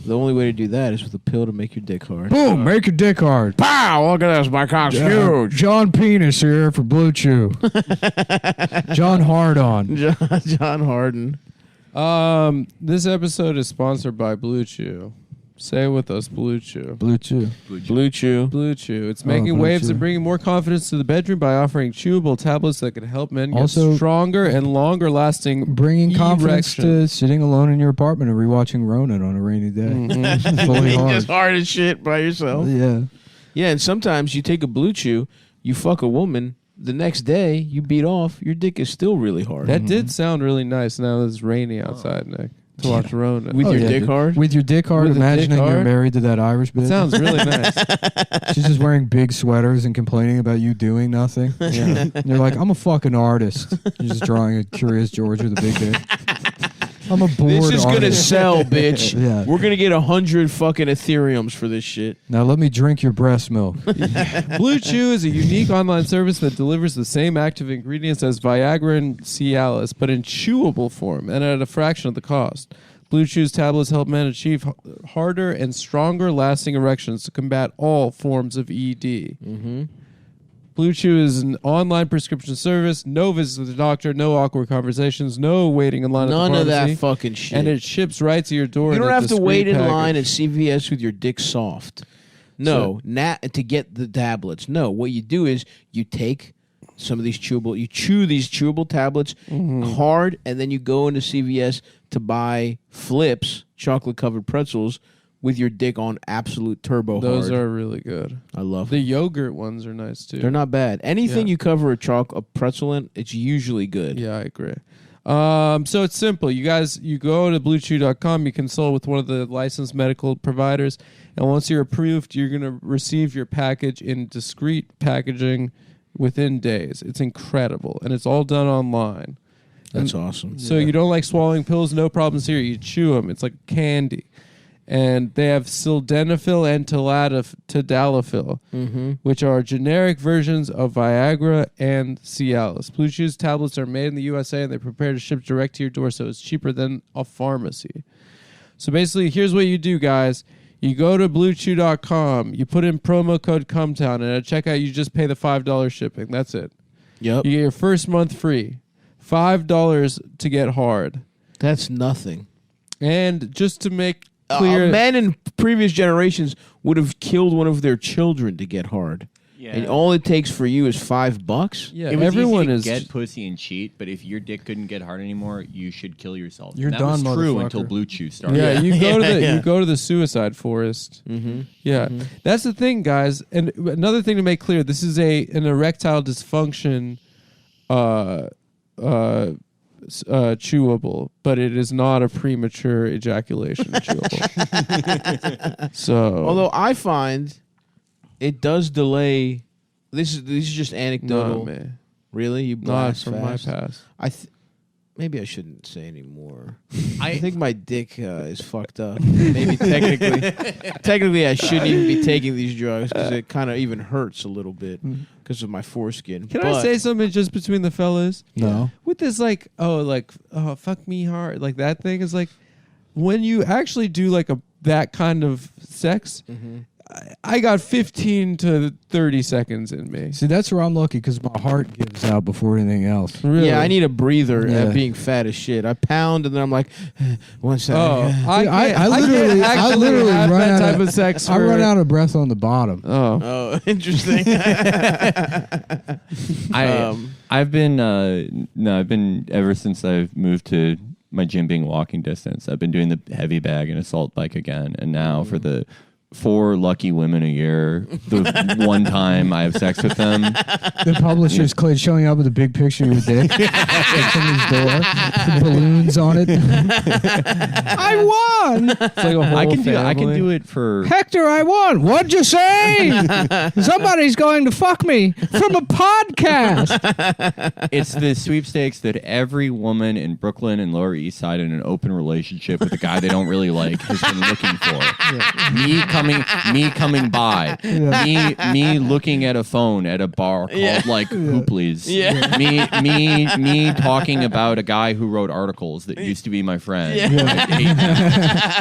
the only way to do that is with a pill to make your dick hard. Boom, make your dick hard. Pow! Look at this, my cock's huge. John Penis here for Blue Chew. John Hardon. John Harden. This episode is sponsored by Blue Chew. Say it with us, Blue Chew. Blue Chew. Blue Chew. Blue Chew. It's making Blue waves Chew. and bringing more confidence to the bedroom by offering chewable tablets that can help men get Also- stronger and longer lasting. Bringing confidence erection. to sitting alone in your apartment and rewatching Ronin on a rainy day. Fully hard. Just hard as shit by yourself. Yeah. Yeah, and sometimes you take a Blue Chew, you fuck a woman, the next day you beat off, your dick is still really hard. That did sound really nice. Now it's rainy outside, Nick. To watch Ronan. With your dick dude. hard? With your dick hard, With the dick imagining you're hard? married to that Irish bitch. Sounds really nice. She's just wearing big sweaters and complaining about you doing nothing. Yeah. And you're like, I'm a fucking artist. You're just drawing a Curious George with a big dick. I'm a bored This is gonna artist. sell, bitch. Yeah. We're gonna get 100 fucking Ethereums for this shit. Now let me drink your breast milk. Blue Chew is a unique online service that delivers the same active ingredients as Viagra and Cialis, but in chewable form and at a fraction of the cost. Blue Chew's tablets help men achieve harder and stronger lasting erections to combat all forms of ED. Mm-hmm. Blue Chew is an online prescription service. No visits with the doctor, no awkward conversations, no waiting in line at the None pharmacy. of that fucking shit. And it ships right to your door. You in don't a have to discreet wait in package. line at CVS with your dick soft. No, to get the tablets. No, what you do is you take some of these chewable, you chew these chewable tablets hard, and then you go into CVS to buy Flips, chocolate-covered pretzels, with your dick on absolute turbo Those hard. are really good. I love The them. yogurt ones are nice too. They're not bad. Anything Yeah. you cover a pretzel in, it's usually good. Yeah, I agree. So it's simple. You guys, you go to bluechew.com, you consult with one of the licensed medical providers, and once you're approved, you're going to receive your package in discreet packaging within days. It's incredible, and it's all done online. That's awesome. So you don't like swallowing pills, no problems here. You chew them. It's like candy. And they have sildenafil and tadalafil, which are generic versions of Viagra and Cialis. Blue Chew's tablets are made in the USA, and they're prepared to ship direct to your door, so it's cheaper than a pharmacy. So basically, here's what you do, guys. You go to bluechew.com, you put in promo code Cumtown, and at checkout, you just pay the $5 shipping. That's it. Yep. You get your first month free. $5 to get hard. That's nothing. And just to make clear, Men in previous generations would have killed one of their children to get hard. Yeah. And all it takes for you is $5. yeah, It was everyone easy to is get pussy and cheat, but if your dick couldn't get hard anymore, you should kill yourself. You're that done, was true motherfucker. until Blue Chew started. Yeah, you go to the Yeah. you go to the suicide forest. Mm-hmm. Yeah, that's the thing, guys. And another thing to make clear: this is an erectile dysfunction, chewable, but it is not a premature ejaculation chewable. So, Although I find it does delay. This is just anecdotal. not me, Really, you not blast from fast? my past. Maybe I shouldn't say anymore. I think my dick is fucked up. Maybe technically I shouldn't even be taking these drugs because it kind of even hurts a little bit because of my foreskin. Can I say something just between the fellas? No. With this, fuck me hard, like that thing is like when you actually do like that kind of sex. I got 15 to 30 seconds in me. See, that's where I'm lucky because my heart gives out before anything else. Really? Yeah, I need a breather Yeah. at being fat as shit. I pound and then I'm like, 1 second. Oh, I literally have run that out type of, of sex. I run out of breath on the bottom. Oh, Oh, interesting. I've been ever since I've moved to my gym being walking distance. I've been doing the heavy bag and assault bike again, and now for the 4 lucky women a year, the one time I have sex with them, The publisher's showing up with a big picture of your dick at somebody's door, with balloons on it. I won, it's like a whole I can family. do it for. Hector. I won. What'd you say? Somebody's going to fuck me from a podcast. It's the sweepstakes that every woman in Brooklyn and Lower East Side in an open relationship with a guy they don't really like has been looking for. Me coming by, me looking at a phone at a bar called like Hooplies. Yeah. Me talking about a guy who wrote articles that used to be my friend. I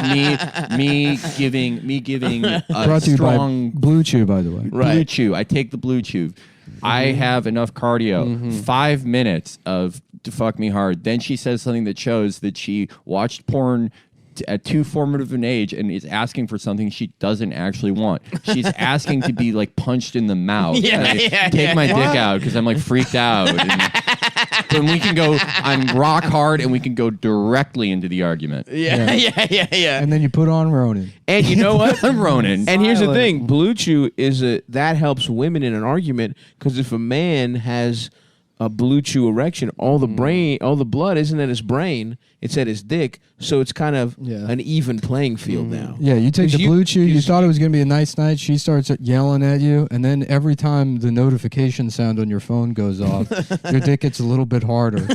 hate him. Me giving a Brought to you by strong Blue Chew, by the way. Blue Chew. I take the Blue Chew. I have enough cardio. 5 minutes of to fuck me hard. Then she says something that shows that she watched porn at too formative an age and is asking for something she doesn't actually want. She's asking to be like punched in the mouth. Take my dick out because I'm like freaked out. And we can go, I'm rock hard and we can go directly into the argument. Yeah. And then you put on Ronin. And you know what? I'm Ronin. And here's the thing, Blue Chew that helps women in an argument because if a man has a Blue Chew erection, all the blood isn't at his brain, it's at his dick, so it's kind of an even playing field now. Yeah, you take the You- Blue Chew, you you- thought it was going to be a nice night, she starts yelling at you, and then every time the notification sound on your phone goes off, your dick gets a little bit harder.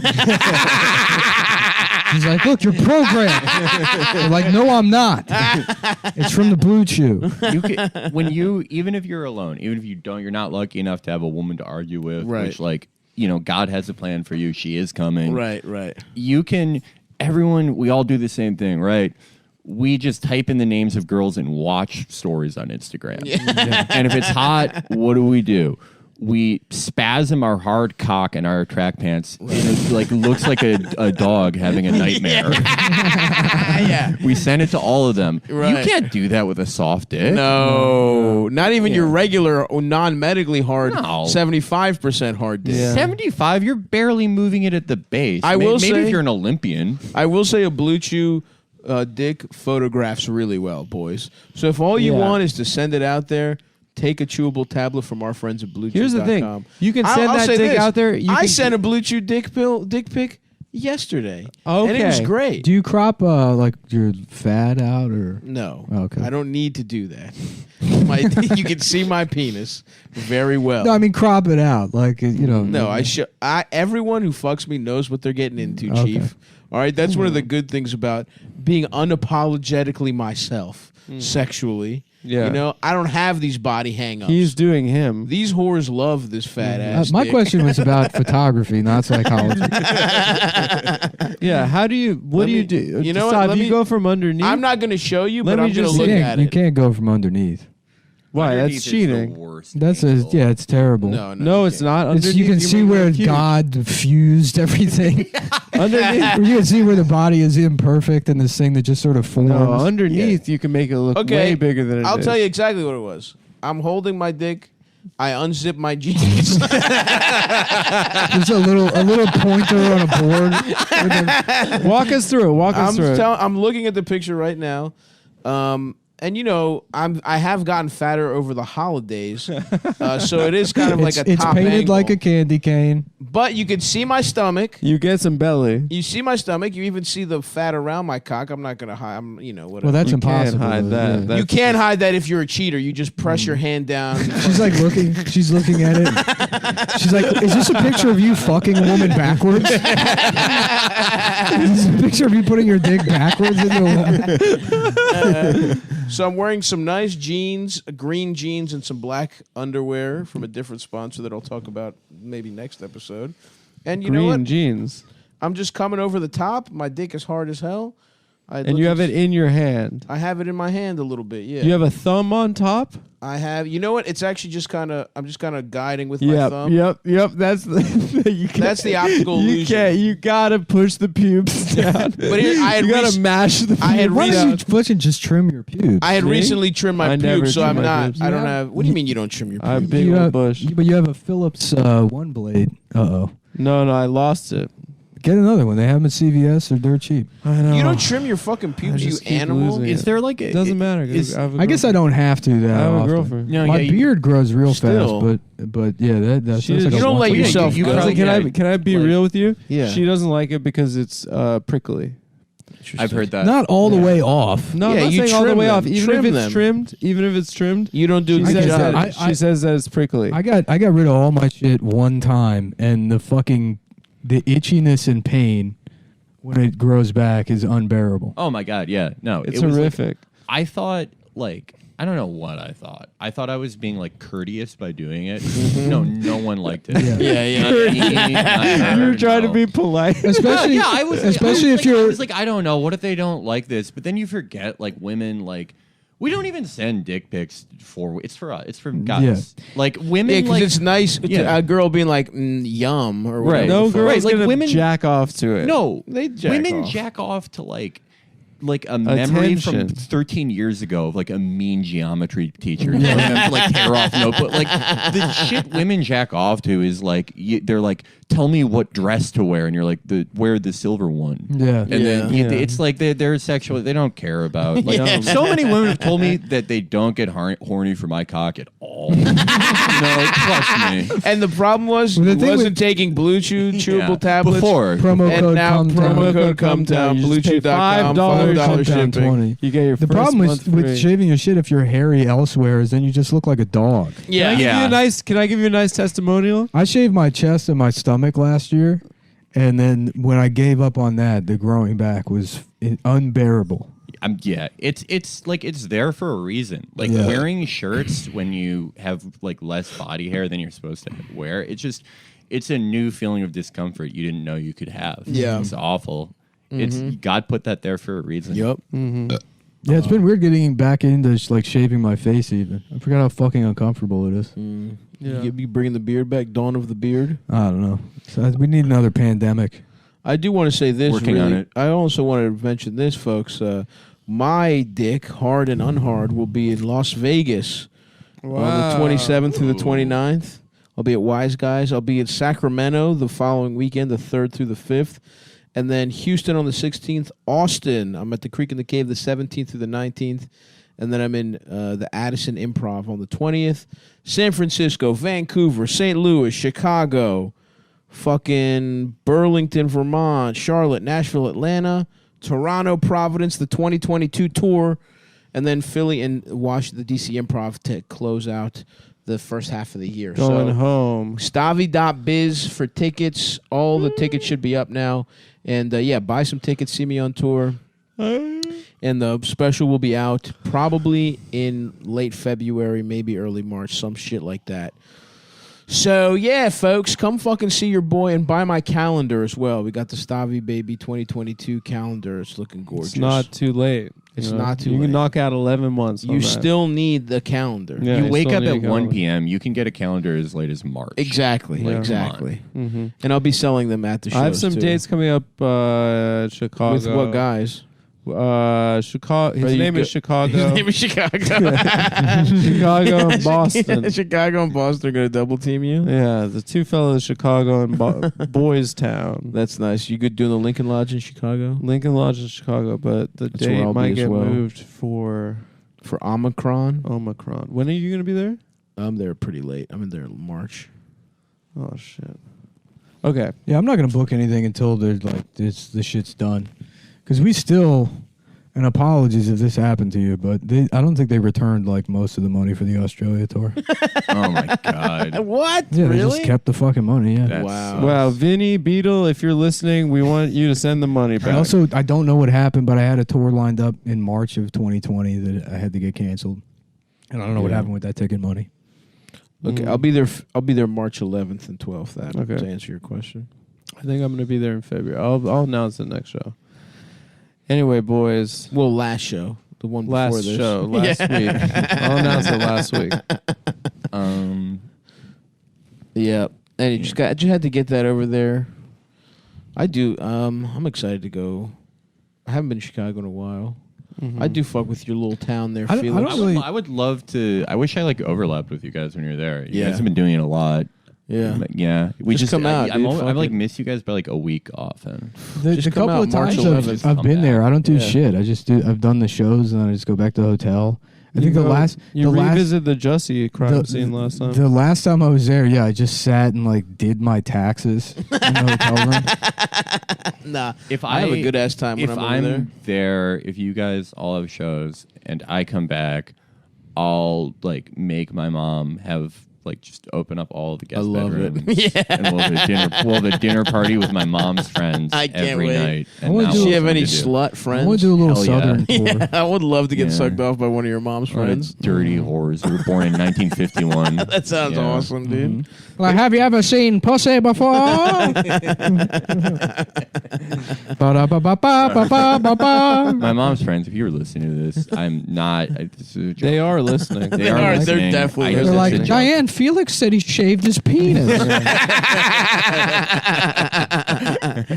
She's like, look, you're programmed. You're like, no, I'm not. It's from the Blue Chew. Even if you're alone, even if you're not lucky enough to have a woman to argue with, Right. which like, God has a plan for you. She is coming. Right. We all do the same thing, right? We just type in the names of girls and watch stories on Instagram. And if it's hot, what do? We spasm our hard cock and our track pants. And it like looks like a dog having a nightmare. We send it to all of them. Right. You can't do that with a soft dick. No, not even your regular or non-medically hard, No. 75% hard dick. Yeah. 75, you're barely moving it at the base. I will maybe say- if you're an Olympian. I will say a Blue Chew dick photographs really well, boys. So if all you Yeah. want is to send it out there, take a chewable tablet from our friends at BlueChew.com. Here's the thing. You can send I'll that say dick this. out there. I sent a Blue Chew dick pic yesterday. And it was Okay. great. Do you crop like your fat out or? No. Okay. I don't need to do that. You can see my penis very well. No, I mean crop it out, like No, everyone who fucks me knows what they're getting into, Okay. Chief. All right, that's one of the good things about being unapologetically myself sexually. Yeah. I don't have these body hang-ups. He's doing him. These whores love this fat ass. My dick. question was about photography, not psychology. Yeah. How do you? What Let do you me- do? you know what? Stop, Let you me- go from underneath. I'm not going to show you, Let but me I'm going to just- look you at you it. can't go from underneath. Why? Underneath That's is cheating. The worst That's angle. it's terrible. No, it's not. Underneath, You can see where cute. God fused everything. Underneath. You can see where the body is imperfect and this thing that just sort of forms. No, underneath you can make it look Okay, way bigger than it is. I'll tell you exactly what it was. I'm holding my dick. I unzip my jeans. There's a little pointer on a board. Walk us through it. Walk us through it. I'm looking at the picture right now. And I have gotten fatter over the holidays, so it is kind of like a It's top painted angle. like a candy cane. But you can see my stomach. You get some belly. You see my stomach. You even see the fat around my cock. I'm not gonna hide. Whatever. Well, that's You can't impossible. hide though, that. yeah. That's you can't hide that if you're a cheater. You just press your hand down. She's like looking. She's looking at it. She's like, "Is this a picture of you fucking a woman backwards? Is this a picture of you putting your dick backwards into a woman?" So I'm wearing some nice jeans, green jeans, and some black underwear from a different sponsor that I'll talk about maybe next episode. And you know Green what? jeans. I'm just coming over the top. My dick is hard as hell. And you have it in your hand. I have it in my hand a little bit. Yeah. You have a thumb on top. I have. You know what? It's actually just kind of. I'm just kind of guiding with my thumb. Yep. That's the. That's the optical illusion. You can't. You gotta push the pubes down. But here, you gotta mash the. I had Why don't you fucking just trim your pubes? I had recently trimmed my pubes, so I'm not. Pubes. I don't have. What do you mean you don't trim your pubes? I have big You old have- bush. But you have a Phillips one blade. No, I lost it. get another one. They have them at CVS. They're dirt cheap. I know. You don't trim your fucking pubes, you just keep animal. losing Is there like a, It doesn't matter. is- I guess I don't have to that I have a often. girlfriend. No, My yeah, beard grows real Still. fast, but yeah, that's She- like you a don't once let a week. yourself you go. gotta- Can I be like- real with you? Yeah. She doesn't like it because it's prickly. I've heard that. Not all the way off. No, Yeah, I'm not you saying all the trim way them. off. Even Trim if it's them. trimmed, You don't do she a says good job. that she says that it's prickly. I got rid of all my shit one time, and the itchiness and pain when it grows back is unbearable. Oh my god, yeah. No, It's it was like- horrific. I thought I don't know what I thought. I thought I was being like courteous by doing it. No one liked it. Yeah. Not me, not her, You were trying to no. be polite. Especially, Yeah, I was. especially I if was like, you're. I was like, I don't know. What if they don't like this? But then you forget, like women, like we don't even send dick pics for. It's for us. It's for guys. Like women, Yeah, because like it's nice to Yeah. a girl being like, yum, or whatever. Right. No the fuck. girl's Right, like gonna women- jack off to it. no, They jack women off. jack off to like a memory from Attention. 13 years ago of like a mean geometry teacher telling them to like tear off notebook. Like the shit women jack off to is like they're like, tell me what dress to wear, and you're like, wear the silver one. Yeah. And then Yeah. it's like they're sexual. They don't care about. Like Yeah. so many women have told me that they don't get horny for my cock at all. No, trust me. And the problem was, Well, the he thing wasn't with- taking Blue Chew chewable Yeah. tablets. Before. Promo And code now Cumtown. promo code Cumtown, You just pay BlueChew.com, $5 $5 Cumtown shipping. 20. You get your The first problem month with free. shaving your shit if you're hairy elsewhere is then you just look like a dog. Yeah, Can I give Yeah. you a nice? Can I give you a nice testimonial? I shaved my chest and my stomach last year, and then when I gave up on that, the growing back was unbearable. It's like it's there for a reason. Like Yeah. wearing shirts when you have like less body hair than you're supposed to wear. It's a new feeling of discomfort you didn't know you could have. Yeah. It's awful. It's God put that there for a reason. Yep. Yeah, it's been weird getting back into like shaving my face. Even I forgot how fucking uncomfortable it is. Yeah. You be bringing the beard back, dawn of the beard. I don't know. So we need another pandemic. I do want to say this. Working on it. I also want to mention this, folks. My dick, hard and unhard, will be in Las Vegas on the 27th through the 29th. I'll be at Wise Guys. I'll be in Sacramento the following weekend, the 3rd through the 5th. And then Houston on the 16th. Austin, I'm at the Creek in the Cave the 17th through the 19th. And then I'm in the Addison Improv on the 20th. San Francisco, Vancouver, St. Louis, Chicago, fucking Burlington, Vermont, Charlotte, Nashville, Atlanta, Toronto, Providence, the 2022 tour, and then Philly and Washington, the DC Improv to close out the first half of the year. Going home. Stavi.biz for tickets. All the tickets should be up now. And buy some tickets. See me on tour. And the special will be out probably in late February, maybe early March, some shit like that. So, yeah, folks, come fucking see your boy and buy my calendar as well. We got the Stavi Baby 2022 calendar. It's looking gorgeous. It's not too late. It's you know? not too You late. can knock out 11 months. You on that. still need the calendar. Yeah, You I wake still up need at a 1 calendar. p.m. You can get a calendar as late as March. Exactly. Yeah. Exactly. Mm-hmm. And I'll be selling them at the shows, I have some too. dates coming up. Chicago. With what guys? Chicago. His Are you name is go- Chicago. His name is Chicago. Chicago and Boston. Chicago and Boston are going to double team you? Yeah, the two fellows, Chicago and Boys Town. That's nice. You good doing the Lincoln Lodge in Chicago? Lincoln Lodge in Chicago, but the That's where date I'll be might as get well. moved for For Omicron? Omicron. When are you going to be there? I'm there pretty late. I'm in there in March. Oh, shit. Okay. Yeah, I'm not gonna book anything until there's like this shit's done, because we still. And apologies if this happened to you, but I don't think they returned like most of the money for the Australia tour. Oh my god. What? Yeah, they really? just kept the fucking money. Yeah. That's- Wow. Wow, Vinny, Beetle, if you're listening, we want you to send the money back. I don't know what happened, but I had a tour lined up in March of 2020 that I had to get canceled, and I don't know what Yeah. happened with that ticket money. Okay, I'll be there. I'll be there March 11th and 12th. Okay. To answer your question. I think I'm going to be there in February. I'll announce the next show. Anyway, boys. Well, last show. The one before Last this. show. Last week. I'll announce it last week. Yeah. And you just had to get that over there. I do. I'm excited to go. I haven't been to Chicago in a while. I do fuck with your little town there, I don't Felix. really- I would love to. I wish I overlapped with you guys when you were there. You Yeah. guys have been doing it a lot. Yeah. But yeah. We Just come out, I dude. I Fucking- miss you guys by a week often. The Just come couple out of March times 11th. I've been there, I don't do Yeah. shit. I've done the shows and then I just go back to the hotel. I think the last revisit the Jussie crime scene last time. The last time I was there, yeah, I just sat and did my taxes in the hotel room. Nah. If I have a good ass time when if I'm over there. if you guys all have shows and I come back, I'll make my mom have just open up all the guest love it. bedrooms. Yeah. And we'll have a dinner party with my mom's friends I can't every wait. night. I And wanna now do- Does she we'll have any do. slut I friends? want to do a little Hell yeah. southern tour. Yeah, I would love to get Yeah. sucked off by one of your mom's What a friends. dirty whores who were born in 1951. That sounds Yeah. awesome, dude. Like, have you ever seen pussy before? Ba-da-ba-ba-ba-ba-ba-ba. My mom's friends, if you were listening to this, I'm not. This is a joke. They are listening. They are. are. They're listening. definitely I know They're this like, is a joke. Diane, Felix said he shaved his penis.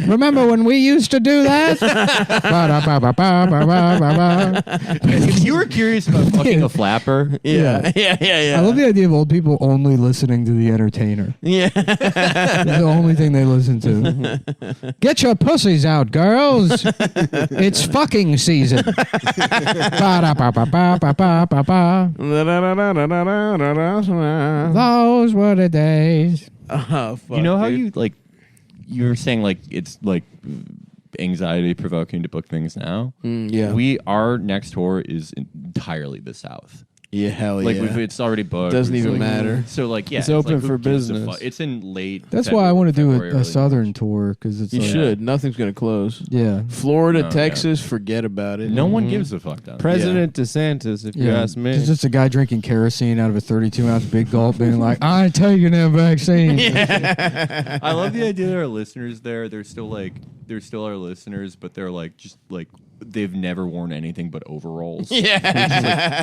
Remember when we used to do that? Ba-da-ba-ba-ba-ba-ba-ba. If you were curious about fucking a flapper, Yeah. Yeah. I love the idea of old people only listening to the entertainer. Yeah. It's the only thing they listen to. Get your pussies out, girls. It's fucking season. Ba-da-ba-ba-ba-ba-ba-ba. Those were the days. Oh, fuck, you know how dude. you were saying it's anxiety provoking to book things now. Yeah. Our next tour is entirely the South. Yeah, hell Like yeah. it's already booked. Doesn't It's even matter. So yeah, It's open who for gives a business. It's in late. That's why I want to do February, a early southern March. tour because it's You like, should. Nothing's going to close. Yeah. Florida, No, Texas, forget about it. No one gives a fuck down there. President DeSantis, if you Yeah, ask me. It's just a guy drinking kerosene out of a 32-ounce big gulp, being like, "I ain't taking that vaccine." I love the idea that our listeners there. They're still our listeners, but they're just they've never worn anything but overalls. Yeah.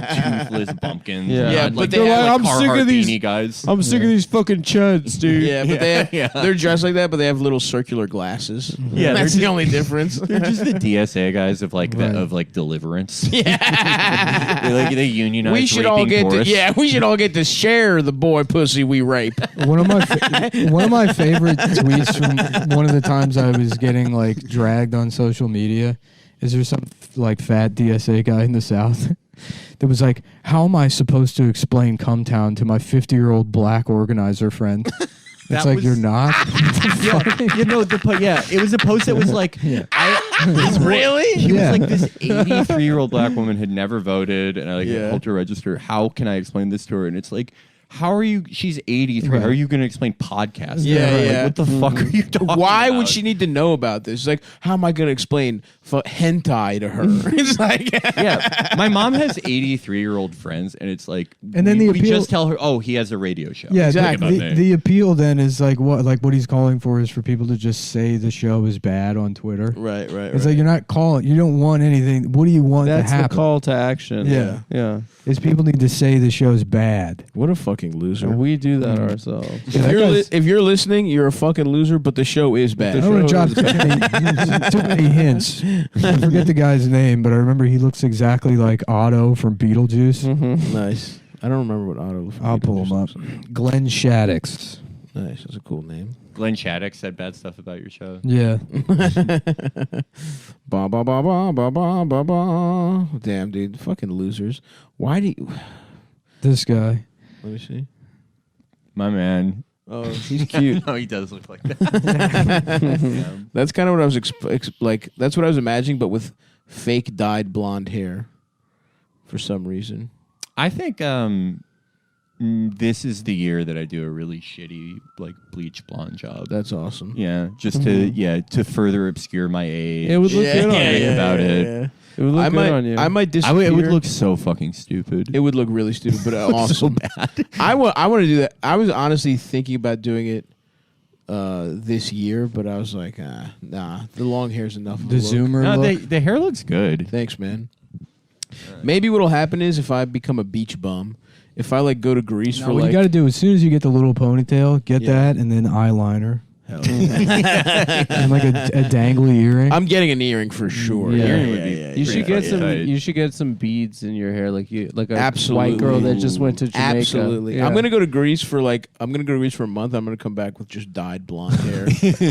Just, toothless bumpkins. Yeah. Yeah, Not, but they're they have, like I'm sick of Carhartt these- beanie guys. I'm sick of these fucking chuds, dude. Yeah, but Yeah. they're dressed like that, but they have little circular glasses. Yeah, That's they're the only difference. They're just the DSA guys of Right. Deliverance. Yeah, they unionize. We should all raping get to, tourists. yeah, we should all get to share the boy pussy we rape. One of my favorite tweets from one of the times I was getting dragged on social media is there some fat DSA guy in the South that was like, "How am I supposed to explain Cumtown to my 50-year-old black organizer friend?" It's That was- you're not. It was a post that was Really? He Yeah. was this 83-year-old black woman had never voted, and I Yeah. helped her register. How can I explain this to her? And it's how are you? She's 83. Right. How are you going to explain podcasting? Yeah, yeah. What the fuck are you talking Why about? would she need to know about this? It's like, how am I going to explain hentai to her? It's like, Yeah, my mom has 83-year-old friends, and it's And then the we appeal- just tell her, oh, he has a radio show. Yeah, Exactly. the appeal then is what he's calling for is for people to just say the show is bad on Twitter. right. It's like you're not calling. You don't want anything. What do you want That's to the happen? call to action. Yeah. Yeah. Is people need to say the show's bad. What a fucking loser. And we do that ourselves. If you're listening, you're a fucking loser, but the show is bad. I don't want to drop too many hints. I forget the guy's name, but I remember he looks exactly like Otto from Beetlejuice. Nice. I don't remember what Otto. I'll pull him up. Glenn Shaddix. Nice. That's a cool name. Glenn Shattuck said bad stuff about your show. Yeah. Ba ba ba ba ba ba ba ba. Damn, dude, fucking losers. Why do you? This guy. Let me see. My man. Oh, he's cute. No, he does look like that. That's kind of what I was That's what I was imagining, but with fake dyed blonde hair, for some reason. I think this is the year that I do a really shitty bleach blonde job. That's awesome. Yeah, just to further obscure my age. It would look good on you. about it. Yeah. It would look I good might, on you. I might disappear. It would look so fucking stupid. It would look really stupid, but awesome. so bad. I want to do that. I was honestly thinking about doing it this year, but I was like, nah, the long hair's enough. Of The a look. Zoomer No, look. the hair looks good. Thanks, man. Maybe what'll happen is if I become a beach bum, if I like go to Greece No, for what like you got to do as soon as you get the little ponytail, get Yeah. that, and then eyeliner hell. and like a dangly earring. I'm getting an earring for sure. Yeah. Earring would be You should get pretty some. tight. You should get some beads in your hair, like a Absolutely. white girl that just went to Jamaica. Absolutely. Yeah. I'm gonna go to Greece for a month. I'm gonna come back with just dyed blonde hair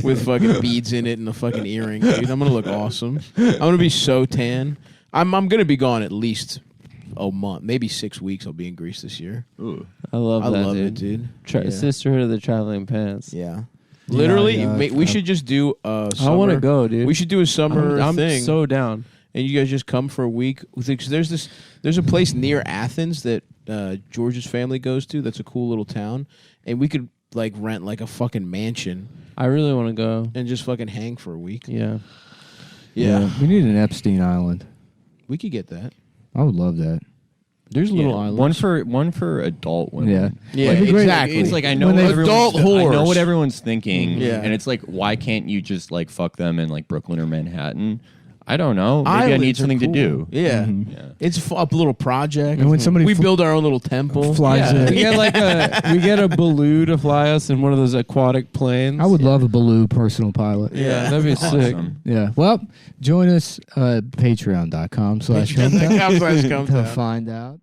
with fucking beads in it and a fucking earring, dude. I'm gonna look awesome. I'm gonna be so tan. I'm gonna be gone at least a month, maybe 6 weeks. I'll be in Greece this year. Ooh. I love that, love dude. it, dude. Tra- Yeah. Sisterhood of the Traveling Pants. Yeah. Literally, yeah, we should just do a summer. I want to go, dude. We should do a summer I'm thing. so down. And you guys just come for a week. There's a place near Athens that George's family goes to. That's a cool little town, and we could like rent like a fucking mansion I really want to go. and just fucking hang for a week. Yeah. Yeah, We need an Epstein Island. we could get that. I would love that. There's little Yeah. islands. one for adult women. Yeah. Yeah, Like, It'd be great. exactly. It's like I know When what they- everyone's Adult I know whores. what everyone's thinking. Yeah. And it's like, why can't you just like fuck them in like Brooklyn or Manhattan? I don't know. Maybe I Islands need are something cool. to do. Yeah, Mhm. Yeah. it's a little project. And when somebody we fl- build our own little temple. flies Yeah, in. we get a baloo to fly us in one of those aquatic planes. I would love a Baloo personal pilot. Yeah, that'd be sick. Awesome. Yeah. Well, join us at patreon.com/Cumtown Patreon.com/Cumtown. to find out.